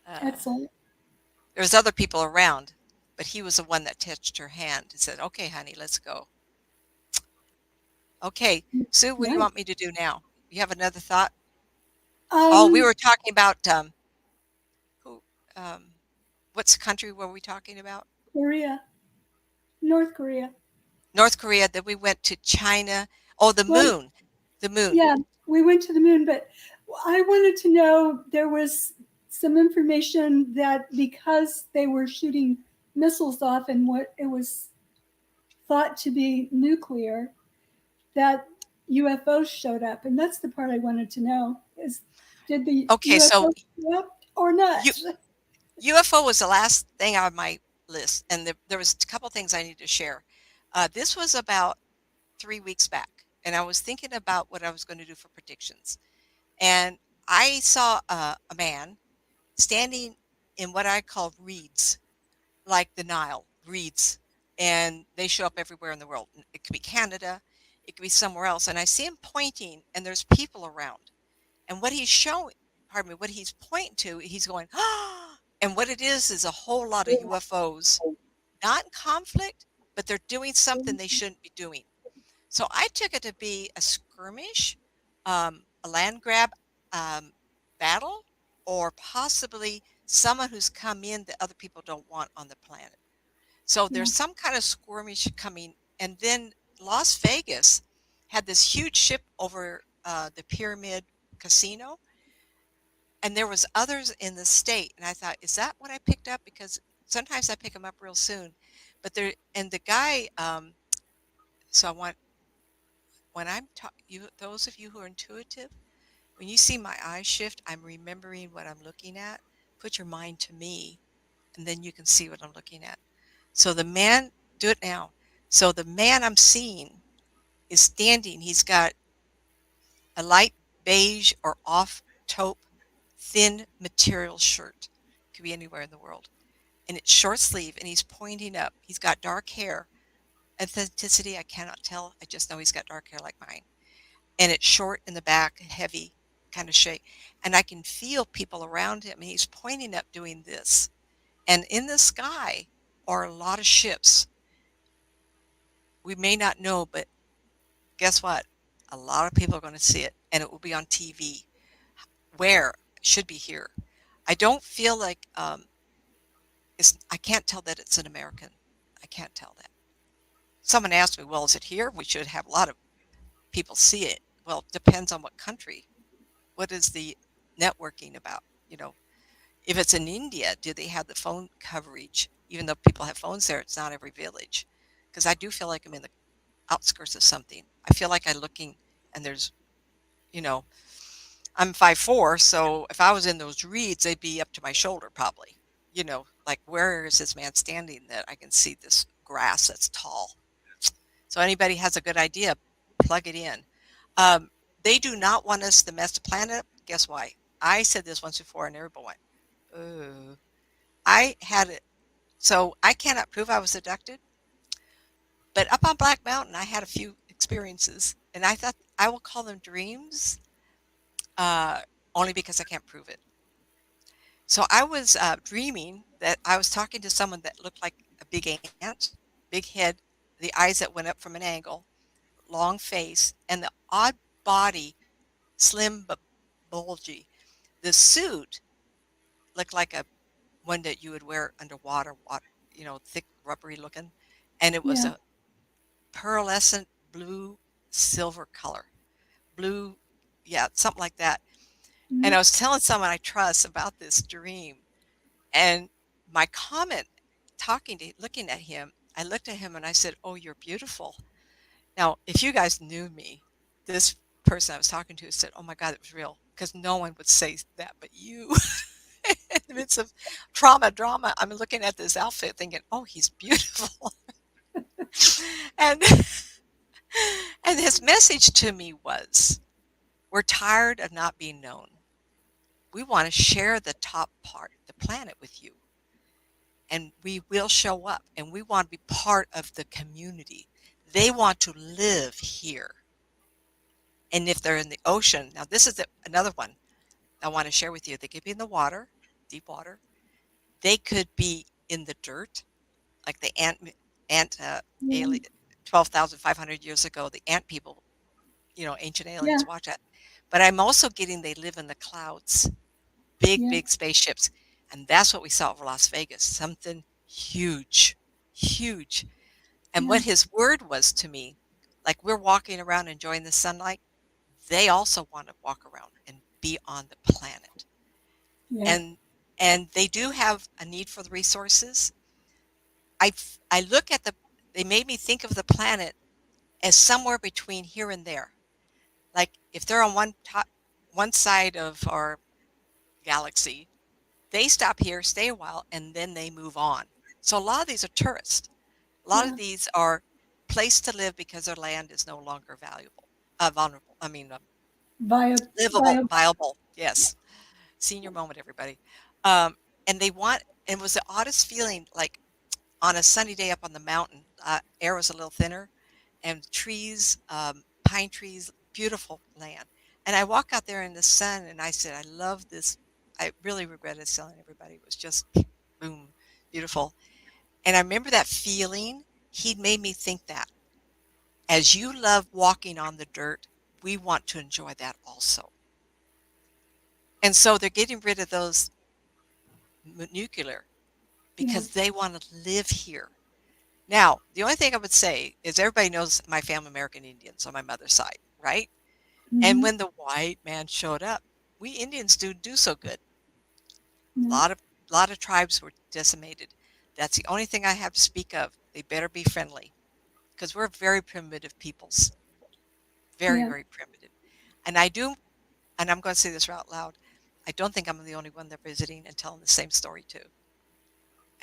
Uh, Excellent. there was other people around, but he was the one that touched her hand and said, "Okay, honey, let's go." Okay, Sue, what do you Nice. want me to do now? You have another thought? Oh, we Um, were talking about who? Um, what's the country were we talking about? Korea, North Korea. North Korea. Then we went to China. Oh, the Well, moon. The moon. yeah, we went to the moon, but I wanted to know there was some information that because they were shooting missiles off and what it was thought to be nuclear, that UFOs showed up, and that's the part I wanted to know: is did the Okay, so UFOs show up or not? you UFO was the last thing on my list, and there was a couple things I need to share. This was about 3 weeks back, and I was thinking about what I was going to do for predictions. And I saw a man standing in what I call reeds, like the Nile reeds, and they show up everywhere in the world. It could be Canada, it could be somewhere else, and I see him pointing, and there's people around. And what he's showing, pardon me, what he's pointing to, he's going, ah, and what it is a whole lot of UFOs, not in conflict, but they're doing something they shouldn't be doing. So I took it to be a skirmish, a land grab battle, or possibly someone who's come in that other people don't want on the planet. So Yeah, there's some kind of skirmish coming. And then Las Vegas had this huge ship over the Pyramid Casino, and there was others in the state. And I thought, is that what I picked up? Because sometimes I pick them up real soon. But there, and the guy, so I want when I'm you, those of you who are intuitive, when you see my eyes shift, I'm remembering what I'm looking at. Put your mind to me, and then you can see what I'm looking at. So the man, do it now. So the man I'm seeing is standing. He's got a light beige or off taupe, thin material shirt. Could be anywhere in the world. And it's short sleeve, and he's pointing up. He's got dark hair. Authenticity, I cannot tell. I just know he's got dark hair like mine. And it's short in the back, heavy kind of shape. And I can feel people around him. And he's pointing up doing this. And in the sky are a lot of ships. We may not know, but guess what? A lot of people are going to see it, and it will be on TV. Where? It should be here. I don't feel like I can't tell that it's an American. I can't tell that. Someone asked me, well, is it here? We should have a lot of people see it. Well, it depends on what country. What is the networking about? You know, if it's in India, do they have the phone coverage? Even though people have phones there, it's not every village. Because I do feel like I'm in the outskirts of something. I feel like I'm looking, and there's, you know, I'm 5'4", so if I was in those reeds, they'd be up to my shoulder probably. You know, like where is this man standing that I can see this grass that's tall? So anybody has a good idea, plug it in. Um, they do not want us to mess the planet up. Guess why? I said this once before, and everybody went, "Oh." I had it. So I cannot prove I was abducted, but up on Black Mountain, I had a few experiences, and I thought I will call them dreams, uh, only because I can't prove it. So I was dreaming that I was talking to someone that looked like a big ant, big head, the eyes that went up from an angle, long face, and the odd body, slim but bulgy. The suit looked like a one that you would wear underwater, thick, rubbery looking, and it was Yeah. a pearlescent blue silver color, blue, yeah, something like that. And Mm, I was telling someone I trust about this dream, and my comment, looking at him, I looked at him and I said, "Oh, you're beautiful." Now, if you guys knew me, this person I was talking to said, "Oh my God, it was real," because no one would say that but you. In the midst of trauma, drama, I'm looking at this outfit thinking, "Oh, he's beautiful." And and his message to me was, "We're tired of not being known. We want to share the top part, the planet with you, and we will show up, and we want to be part of the community. They want to live here. And if they're in the ocean, now this is another one I want to share with you. They could be in the water, deep water. They could be in the dirt, like the ant yeah. alien, 12,500 years ago. The ant people, ancient Yeah. aliens watch that. But I'm also getting they live in the clouds, big, Yeah. big spaceships, and that's what we saw over Las Vegas. Something huge, huge. And Yeah. what his word was to me, like we're walking around enjoying the sunlight, they also want to walk around and be on the planet. Yeah. And and they do have a need for the resources. I look at they made me think of the planet as somewhere between here and there. Like if they're on one side of our galaxy, they stop here, stay a while, and then they move on. So a lot of these are tourists. A lot of Yeah. these are place to live because their land is no longer valuable, vulnerable. I mean, livable, Viable. viable. Yes, senior moment, everybody. Um, and it was the oddest feeling, like on a sunny day up on the mountain. Air was a little thinner, and trees, pine trees, beautiful land. And I walk out there in the sun, and I said, I love this. I really regretted telling everybody. It was just boom, beautiful. And I remember that feeling. He'd made me think that as you love walking on the dirt, we want to enjoy that also. And so they're getting rid of those nuclear Yeah. because they want to live here. Now, the only thing I would say is everybody knows my family, American Indians, on my mother's side, right? And Hmm. when the white man showed up, we Indians do so good. A Yeah. lot of tribes were decimated. That's the only thing I have to speak of. They better be friendly because we're very primitive peoples, very, Yeah. very primitive. And I do, and I'm going to say this out loud. I don't think I'm the only one they're visiting and telling the same story to.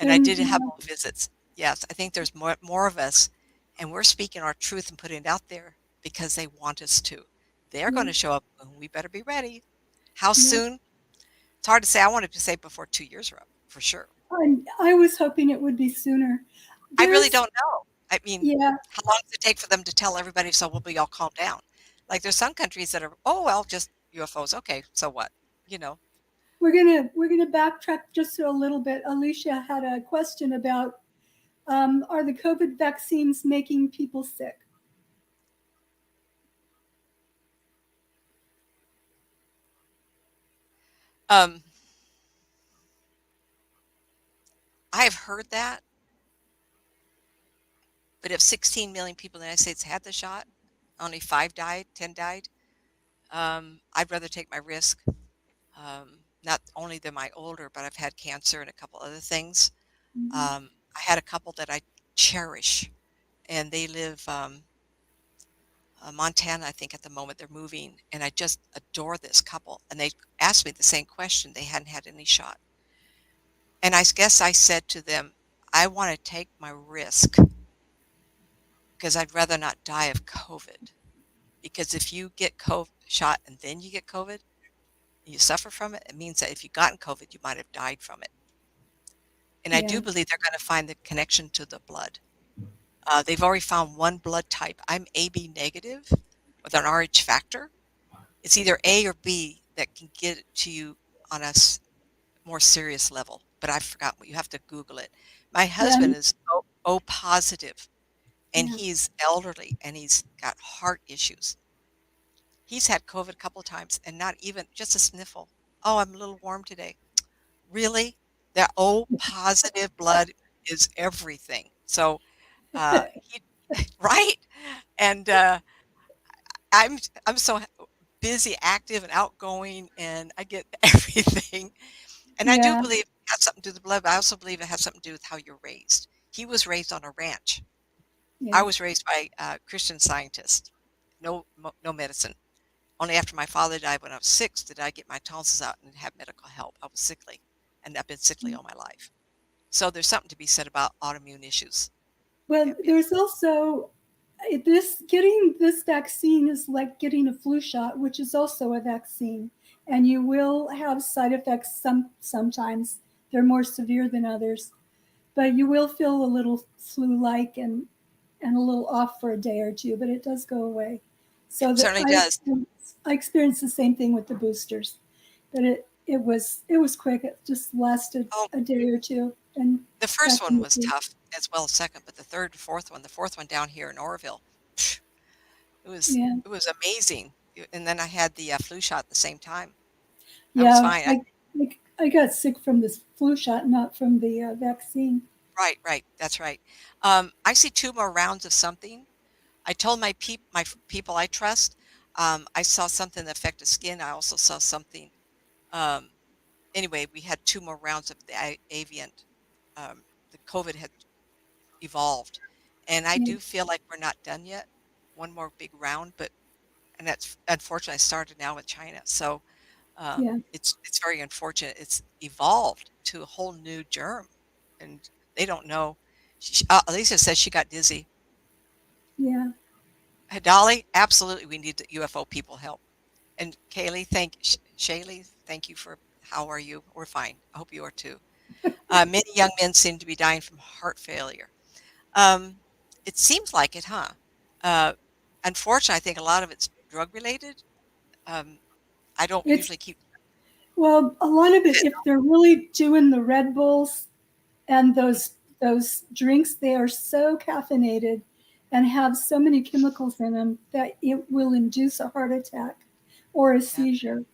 And I And did have more visits. Yes, I think there's more of us, and we're speaking our truth and putting it out there because they want us to. They're going yeah. to show up, and we better be ready. How Yeah. soon? It's hard to say. I wanted to say before 2 years are up, for sure. I was hoping it would be sooner. I really There's, don't know. I mean, yeah, how long does it take for them to tell everybody so we'll be all calmed down? Like there's some countries that are, oh well, just UFOs. Okay, so what? You know. we're gonna backtrack just a little bit. Alicia had a question about are the COVID vaccines making people sick? Um, I've heard that, but if 16 million people in the United States had the shot, only 5 died, 10 died. I'd rather take my risk. Not only am I older, but I've had cancer and a couple other things. Hmm. I had a couple that I cherish, and they live Montana, I think, at the moment. They're moving, and I just adore this couple. And they asked me the same question. They hadn't had any shot, and I guess I said to them, "I want to take my risk because I'd rather not die of COVID. Because if you get COVID shot and then you get COVID, and you suffer from it, it means that if you gotten COVID, you might have died from it. And I Yeah. do believe they're going to find the connection to the blood. They've already found one blood type. I'm AB negative with an RH factor. It's either A or B that can get it to you on a more serious level, but I've forgotten what you have to Google it. My Yeah. husband is O positive, and Yeah. he's elderly and he's got heart issues. He's had COVID a couple of times and not even just a sniffle. Oh, I'm a little warm today. Really? That O positive blood is everything. So, he right? And I'm I'm so busy, active, and outgoing, and I get everything. And I do Yeah. believe it has something to do with the blood, but I also believe it has something to do with how you're raised. He was raised on a ranch. I Yeah. was raised by Christian scientists. No medicine. Only after my father died when I was 6 did I get my tonsils out and have medical help. I was sickly, and I've been sickly all my life. So there's something to be said about autoimmune issues. Well, Yep, yep. there's also this getting this vaccine is like getting a flu shot, which is also a vaccine, and you will have side effects. Sometimes they're more severe than others, but you will feel a little flu-like and a little off for a day or two, but it does go away. So that Certainly does. I experienced the same thing with the boosters, but it was quick. It just lasted Oh, a day or two, and the first back one in the was flu. tough as well as second, but the fourth one down here in Oroville, psh, it was Yeah, it was amazing. And then I had the flu shot at the same time. I was yeah. fine. I got sick from this flu shot, not from the vaccine. Right, right. That's right. I see 2 more rounds of something. I told people I trust, I saw something that affected skin. I also saw something, um, anyway, we had 2 more rounds of the avian. The COVID had evolved, and I Yeah, do feel like we're not done yet. One more big round, but and that's unfortunately started now with China. So yeah, it's very unfortunate. It's evolved to a whole new germ, and they don't know. Lisa says she got dizzy. yeah. Dolly, absolutely, we need the UFO people help. And Kaylee, Shaylee, thank you for. How are you? We're fine. I hope you are too. Many young men seem to be dying from heart failure. Um, it seems like it, huh? Uh, Unfortunately, I think a lot of it's drug related. Um, I don't It's usually keep well, a lot of it. fit. If they're really doing the Red Bulls and those drinks, they are so caffeinated and have so many chemicals in them that it will induce a heart attack or a Yeah. seizure,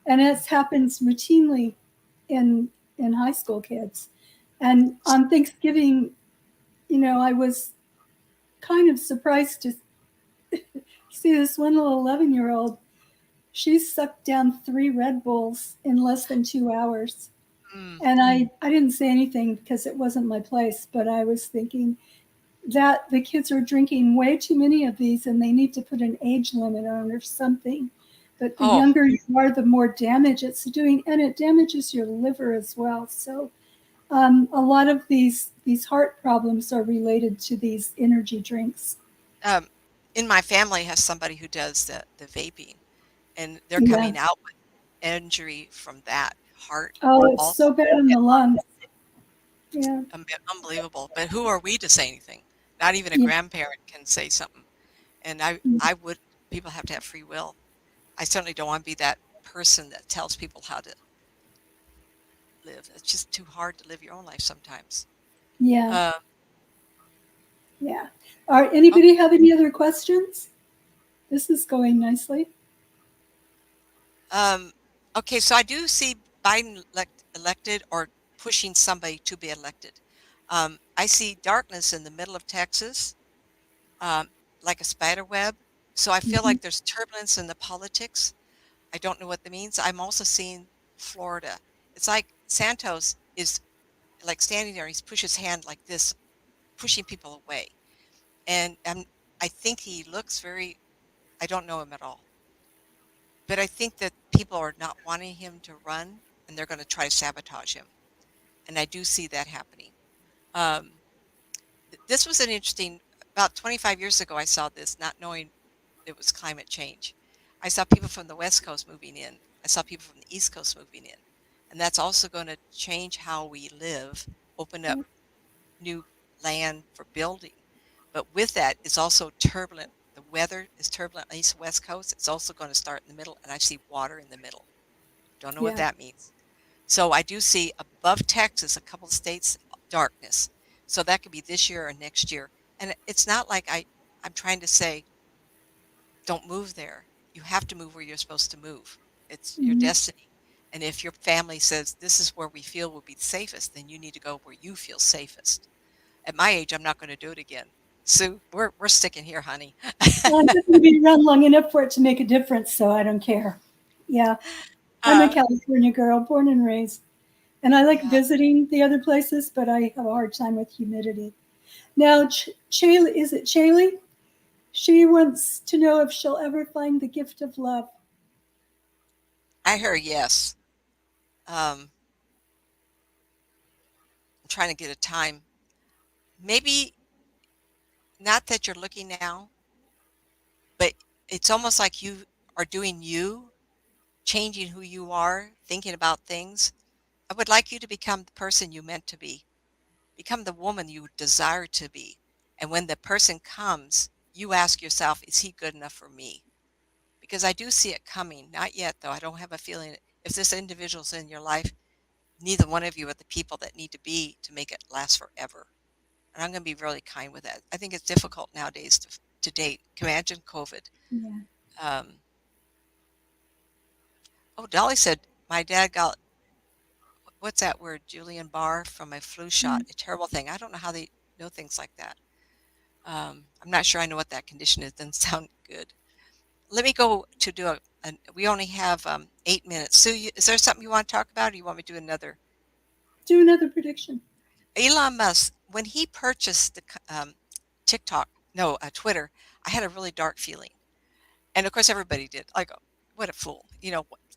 and it happens routinely in high school kids. And on Thanksgiving, I was kind of surprised to see this one little 11-year-old. She sucked down 3 Red Bulls in less than 2 hours. Mm, And I didn't say anything because it wasn't my place, but I was thinking that the kids are drinking way too many of these and they need to put an age limit on or something. But the oh, younger you are, the more damage it's doing, and it damages your liver as well. So a lot of these heart problems are related to these energy drinks. um, in my family has somebody who does the vaping, and they're Yeah. coming out with injury from that heart Oh, it's also. so bad in the lungs. Yeah. Unbelievable. But who are we to say anything? Not even a Yeah. grandparent can say something. And I would, people have to have free will. I certainly don't want to be that person that tells people how to live. It's just too hard to live your own life sometimes. Yeah. Um, Yeah. Are anybody have any other questions? This is going nicely. Um, okay, so I do see Biden elected or pushing somebody to be elected. I see darkness in the middle of Texas, um, like a spider web. So I feel Mhm. like there's turbulence in the politics. I don't know what that means. I'm also seeing Florida. It's like Santos is like standing there. He's pushed his hand like this, pushing people away. And I think he looks very, I don't know him at all. But I think that people are not wanting him to run, and they're going to try to sabotage him. And I do see that happening. Um, this was an interesting. about 25 years ago, I saw this, not knowing it was climate change. I saw people from the West Coast moving in. I saw people from the East Coast moving in. And that's also going to change how we live, open up Yeah. new land for building. But with that, it's also turbulent. The weather is turbulent on East and West Coast. It's also going to start in the middle, and I see water in the middle. Don't know what Yeah. that means. So I do see above Texas, a couple of states, darkness. So that could be this year or next year. And it's not like I'm trying to say, don't move there. You have to move where you're supposed to move. It's your Mhm. destiny. And if your family says this is where we feel will be safest, then you need to go where you feel safest. At my age, I'm not going to do it again. Sue, we're sticking here, honey. Well, I'm just going to be around long enough for it to make a difference, so I don't care. Yeah. I'm a uh, California girl, born and raised. And I like yeah, visiting the other places, but I have a hard time with humidity. Now, Chaley, is it Chaley? She wants to know if she'll ever find the gift of love. I hear yes. I'm trying to get a time. Maybe not that you're looking now, but it's almost like you are doing you, changing who you are, thinking about things. I would like you to become the person you meant to be. Become the woman you desire to be. And when the person comes, you ask yourself, is he good enough for me? Because I do see it coming. Not yet, though. I don't have a feeling if this individual's in your life, neither one of you are the people that need to be to make it last forever. And I'm going to be really kind with that. I think it's difficult nowadays to date. Imagine COVID. Yeah. Um, oh, Dolly said, my dad got, what's that word, Julian Barr from a flu shot. Mm. A terrible thing. I don't know how they know things like that. I'm not sure I know what that condition is. Doesn't sound good. Let me go to do we only have 8 minutes. Sue, is there something you want to talk about, or you want me to do another? Do another prediction. Elon Musk, when he purchased the TikTok, no, Twitter, I had a really dark feeling. And of course, everybody did. Like, oh, what a fool.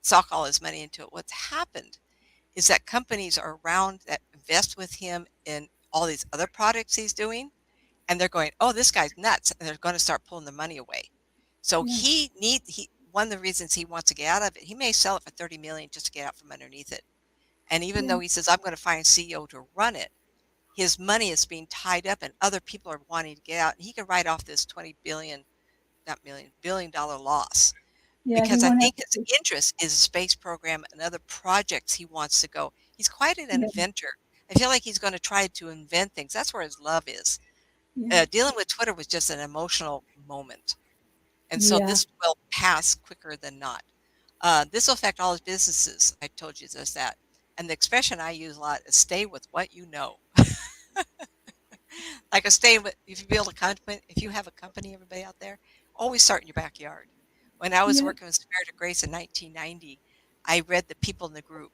Sock all his money into it. What's happened is that companies are around that invest with him in all these other products he's doing, and they're going, "Oh, this guy's nuts," and they're going to start pulling the money away. So Yeah. he one of the reasons he wants to get out of it, he may sell it for 30 million just to get out from underneath it. And even Yeah. though he says, "I'm going to find a CEO to run it," his money is being tied up and other people are wanting to get out, and he can write off this 20 billion, not million, $1 billion dollar loss, Yeah. He because I won't have think to. his interest is the space program and other projects he wants to go. He's quite an Yeah. inventor. I feel like he's going to try to invent things. That's where his love is. Yeah. Dealing with Twitter was just an emotional moment. And so Yeah. this will pass quicker than not. This will affect all his businesses. I told you just that. And the expression I use a lot is stay with what you know. Like a stay with, if you build a company, if you have a company, everybody out there, always start in your backyard. When I was Yeah. working with Spirit of Grace in 1990, I read the people in the group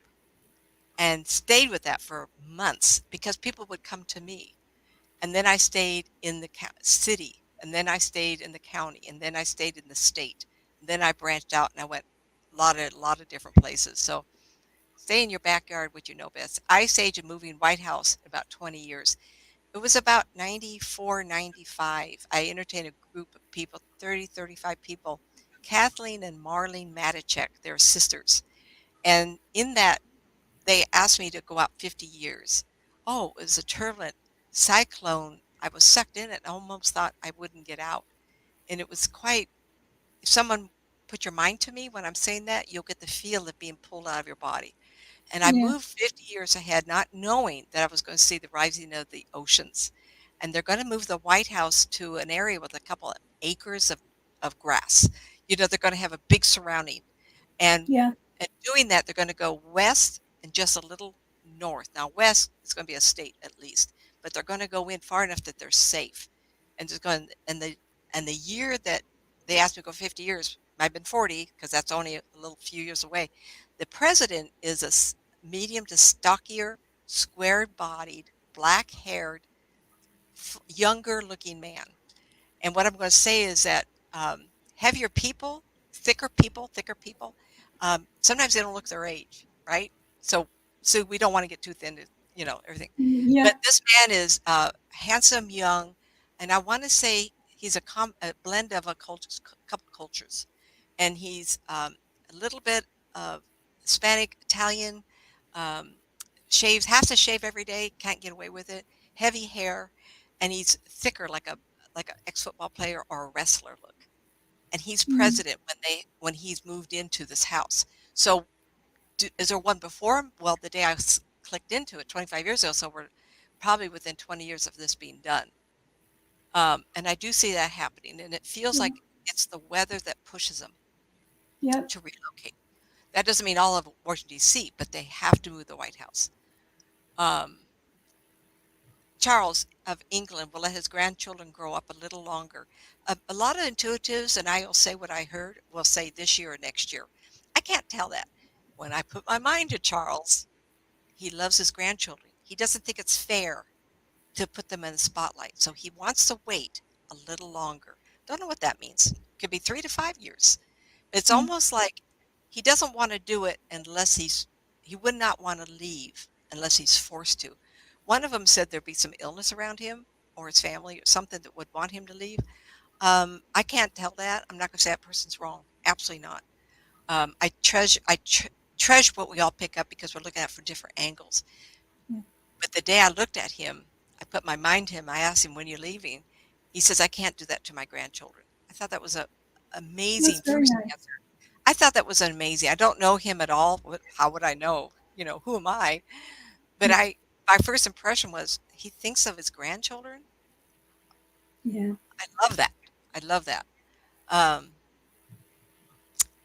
and stayed with that for months because people would come to me. And then I stayed in the city, and then I stayed in the county, and then I stayed in the state. And then I branched out and I went a lot of different places. So stay in your backyard, what you know best. Ice Age of moving White House about 20 years. It was about 94, 95. I entertained a group of people, 30, 35 people. Kathleen and Marlene Matichek, they're sisters. And in that, they asked me to go out 50 years. Oh, it was a turbulent cyclone. I was sucked in it and almost thought I wouldn't get out. And it was quite, if someone put your mind to me when I'm saying that, you'll get the feel of being pulled out of your body. And I Yeah. moved 50 years ahead, not knowing that I was going to see the rising of the oceans. And they're going to move the White House to an area with a couple of acres of grass. They're going to have a big surrounding. And Yeah. and doing that, they're going to go west and just a little north. Now, west is going to be a state at least, but they're going to go in far enough that they're safe. And just going and the year that they asked me to go 50 years, I've been 40 because that's only a little few years away. The president is a medium to stockier, square-bodied, black-haired, younger-looking man. And what I'm going to say is that heavier people, thicker people, sometimes they don't look their age, right? So we don't want to get too thin to, everything. Yeah. But this man is handsome, young. and I want to say he's a blend of couple cultures, and he's a little bit of Hispanic, Italian, um, shaves, has to shave every day, can't get away with it, heavy hair, and he's thicker like an ex-football player or a wrestler look. And he's Mm. president when he's moved into this house. So is there one before him? Well, the day clicked into it 25 years ago, so we're probably within 20 years of this being done. And I do see that happening, and it feels Yeah. like it's the weather that pushes them Yep. to relocate. That doesn't mean all of Washington, D.C., but they have to move the White House. Um, Charles of England will let his grandchildren grow up a little longer. A lot of intuitives, and I will say what I heard, will say this year or next year. I can't tell that. When I put my mind to Charles, he loves his grandchildren. He doesn't think it's fair to put them in the spotlight, so he wants to wait a little longer. Don't know what that means. Could be 3 to 5 years. It's Yeah. almost like he doesn't want to do it unless he would not want to leave unless he's forced to. One of them said there'd be some illness around him or his family or something that would want him to leave. I can't tell that. I'm not going to say that person's wrong. Absolutely not. I treasure what we all pick up because we're looking at it from different angles. Yeah. But the day I looked at him, I put my mind to him. I asked him, "When you're leaving?" He says, "I can't do that to my grandchildren." I thought that was a That's amazing very first nice. answer. I thought that was amazing. I don't know him at all. How would I know? Who am I? But Yeah. my first impression was he thinks of his grandchildren. Yeah. I love that. I love that. Um,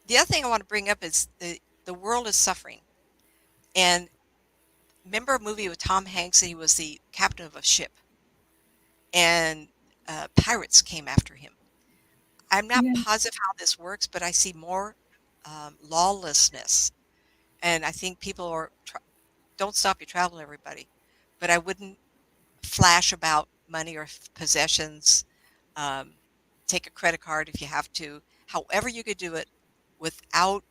the other thing I want to bring up is the world is suffering. And remember a movie with Tom Hanks, and he was the captain of a ship, and pirates came after him. I'm not Yeah. positive how this works, but I see more lawlessness, and I think people don't stop your travel, everybody. But I wouldn't flash about money or possessions. Um, take a credit card if you have to. However, you could do it without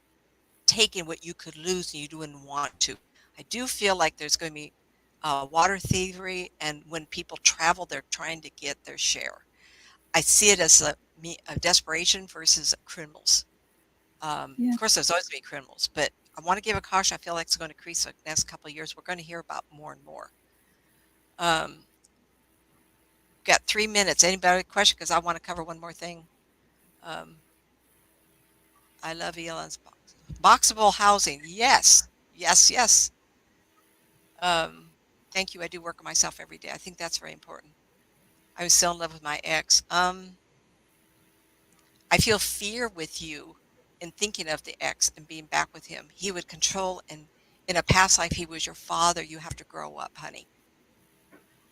taking what you could lose and you wouldn't want to. I do feel like there's going to be water thievery, and when people travel, they're trying to get their share. I see it as a desperation versus criminals. Yeah. Of course, there's always going to be criminals, but I want to give a caution. I feel like it's going to increase the next couple of years. We're going to hear about more and more. Um, got 3 minutes. Anybody question? Because I want to cover one more thing. Um, I love Elon's boxable housing. Yes, yes, yes. Um, thank you. I do work on myself every day. I think that's very important. I was still in love with my ex. I feel fear with you in thinking of the ex and being back with him. He would control, and in a past life, he was your father. You have to grow up, honey.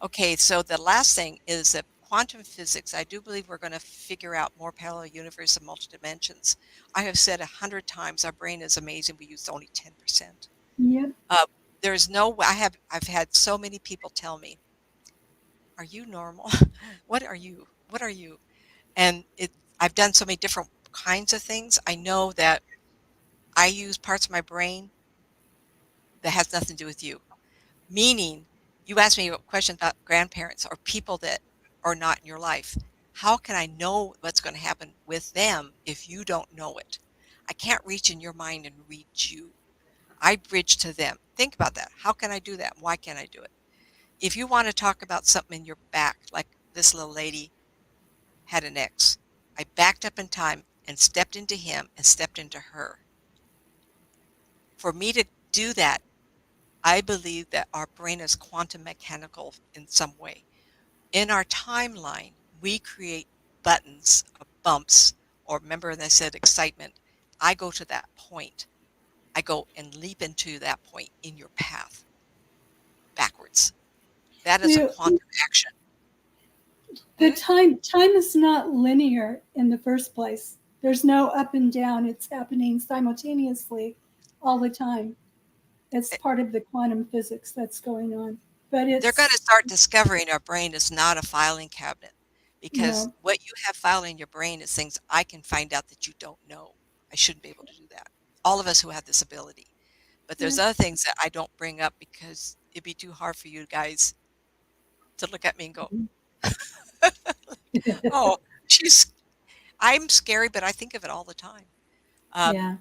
Okay, so the last thing is that quantum physics. I do believe we're going to figure out more parallel universe and multi-dimensions. I have said 100 times our brain is amazing. We use only 10%. Yep. Uh, there's no way. I've had so many people tell me, "Are you normal? What are you? What are you?" And I've done so many different kinds of things. I know that I use parts of my brain that has nothing to do with you. Meaning, you asked me a question about grandparents or people that are not in your life. How can I know what's going to happen with them if you don't know it? I can't reach in your mind and read you. I bridge to them. Think about that. How can I do that? Why can't I do it? If you want to talk about something in your back, like this little lady had an ex, I backed up in time and stepped into him and stepped into her. For me to do that, I believe that our brain is quantum mechanical in some way. In our timeline, we create buttons, bumps, or remember when I said excitement, I go to that point. I go and leap into that point in your path backwards. That is a You, quantum action. the Hmm? time is not linear in the first place. There's no up and down. It's happening simultaneously all the time. It's Eh, part of the quantum physics that's going on. But They're going it's, to start discovering our brain is not a filing cabinet because no, what you have filed in your brain is things I can find out that you don't know. I shouldn't be able to do that. All of us who have this ability. But yeah, there's other things that I don't bring up because it'd be too hard for you guys to look at me and go, Oh, she's I'm scary, but I think of it all the time. Um, Yeah.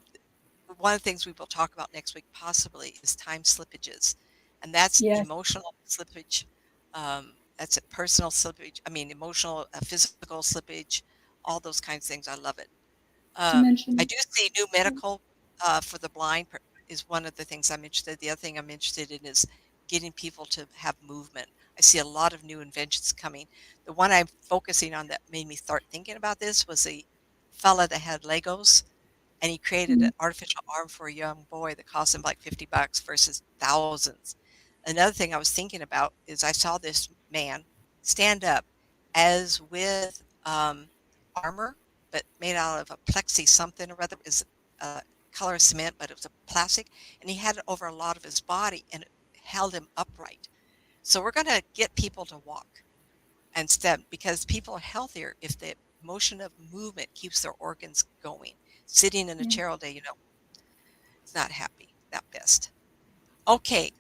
one of the things we will talk about next week possibly is time slippages, and that's Yes. emotional slippage. That's a personal slippage. I mean, emotional, physical slippage, all those kinds of things. I love it. I Dimension. do see new medical for the blind is one of the things I'm interested. The other thing I'm interested in is getting people to have movement. I see a lot of new inventions coming. The one I'm focusing on that made me start thinking about this was a fella that had Legos and he created an Mm. artificial arm for a young boy that cost him like $50 versus thousands. Another thing I was thinking about is I saw this man stand up as with armor, but made out of a plexi something or other. Is a color of cement, but it was a plastic, and he had it over a lot of his body, and it held him upright. So we're going to get people to walk instead because people are healthier if the motion of movement keeps their organs going. Sitting in a Yeah. chair all day, it's not happy that best. Okay,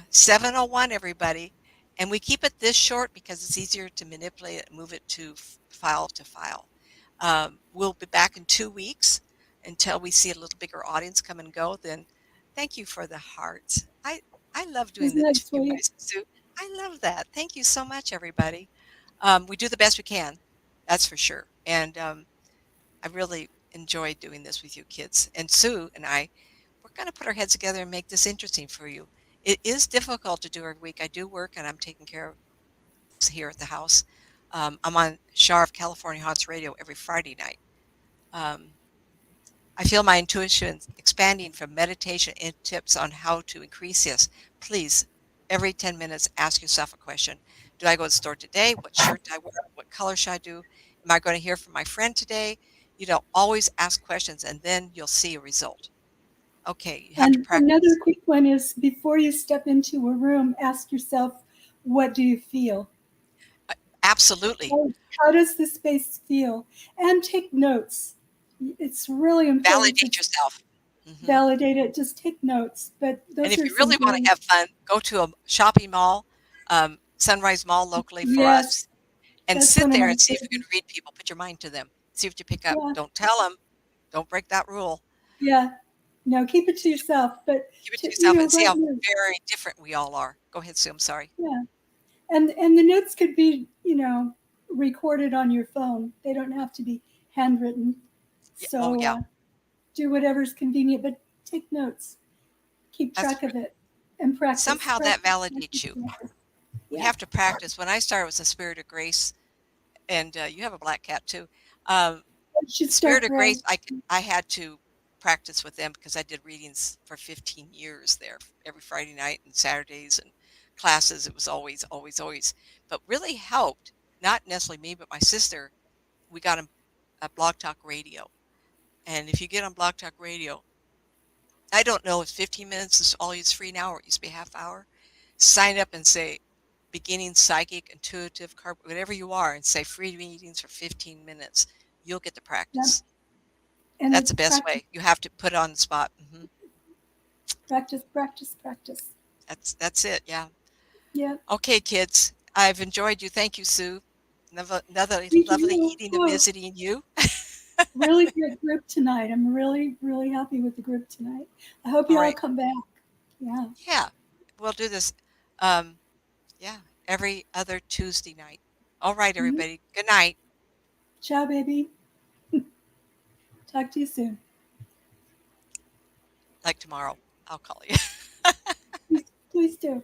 7:01, everybody, and we keep it this short because it's easier to manipulate it and move it to file to file. We'll be back in 2 weeks until we see a little bigger audience come and go. Then, thank you for the hearts. I love doing Isn't this that with you sweet? guys, Sue. I love that. Thank you so much, everybody. We do the best we can, that's for sure. And I really enjoy doing this with you kids. And Sue and I, we're going to put our heads together and make this interesting for you. It is difficult to do every week. I do work and I'm taking care of things here at the house. I'm on Shar of California Haunts Radio every Friday night. Um, I feel my intuition expanding from meditation and tips on how to increase this. Please, every 10 minutes, ask yourself a question. Do I go to the store today? What shirt do I wear? What color should I do? Am I going to hear from my friend today? Always ask questions and then you'll see a result. Okay, you have to And another practice. quick one is before you step into a room, ask yourself, what do you feel? Uh, Absolutely. How does the space feel? And take notes. It's really important to Validate yourself. Hmm. validate it. Just take notes. But And those if are you some really want to very, have fun, go to a shopping mall, Sunrise Mall locally for yes, us, and that's sit one of there my and see if you can favorites. read people. Put your mind to them. See what you pick up. Yeah, Don't tell them. Don't break that rule. yeah. No, keep it to yourself. But Keep it to to, yourself and see write how notes. very different we all are. Go ahead, Sue. I'm sorry. Yeah, and the notes could be, recorded on your phone. They don't have to be handwritten. Yeah. Oh, So yeah. do whatever's convenient, but take notes. Keep That's track of it and practice, somehow that practice, validates practice, you. practice. We Yeah, have to practice. When I started with the Spirit of Grace, and you have a black cat too. Um, it should Spirit start of Grace, growing. I had to practice with them because I did readings for 15 years there every Friday night and Saturdays and classes. It was always, always, always. But really helped, not necessarily me, but my sister. We got a Blog Talk Radio. And if you get on Blog Talk Radio, I don't know if 15 minutes is all it's free now or it used to be a half hour. Sign up and say beginning psychic, intuitive, whatever you are, and say free meetings for 15 minutes. You'll get to Yeah. practice. And That's it's the best practice, way. You have to put it on the spot. practice, practice, practice. That's it. Yeah. Yeah. Okay, kids. I've enjoyed you. Thank you, Sue. Another Thank lovely you. eating and Oh, visiting you. really great group tonight. I'm really, really happy with the group tonight. I hope All you all right. come back. Yeah. Yeah. We'll do this. Um, yeah. Every other Tuesday night. All right, Mhm. everybody. Good night. Ciao, baby. Talk to you soon. Like tomorrow, I'll call you. Please, please do.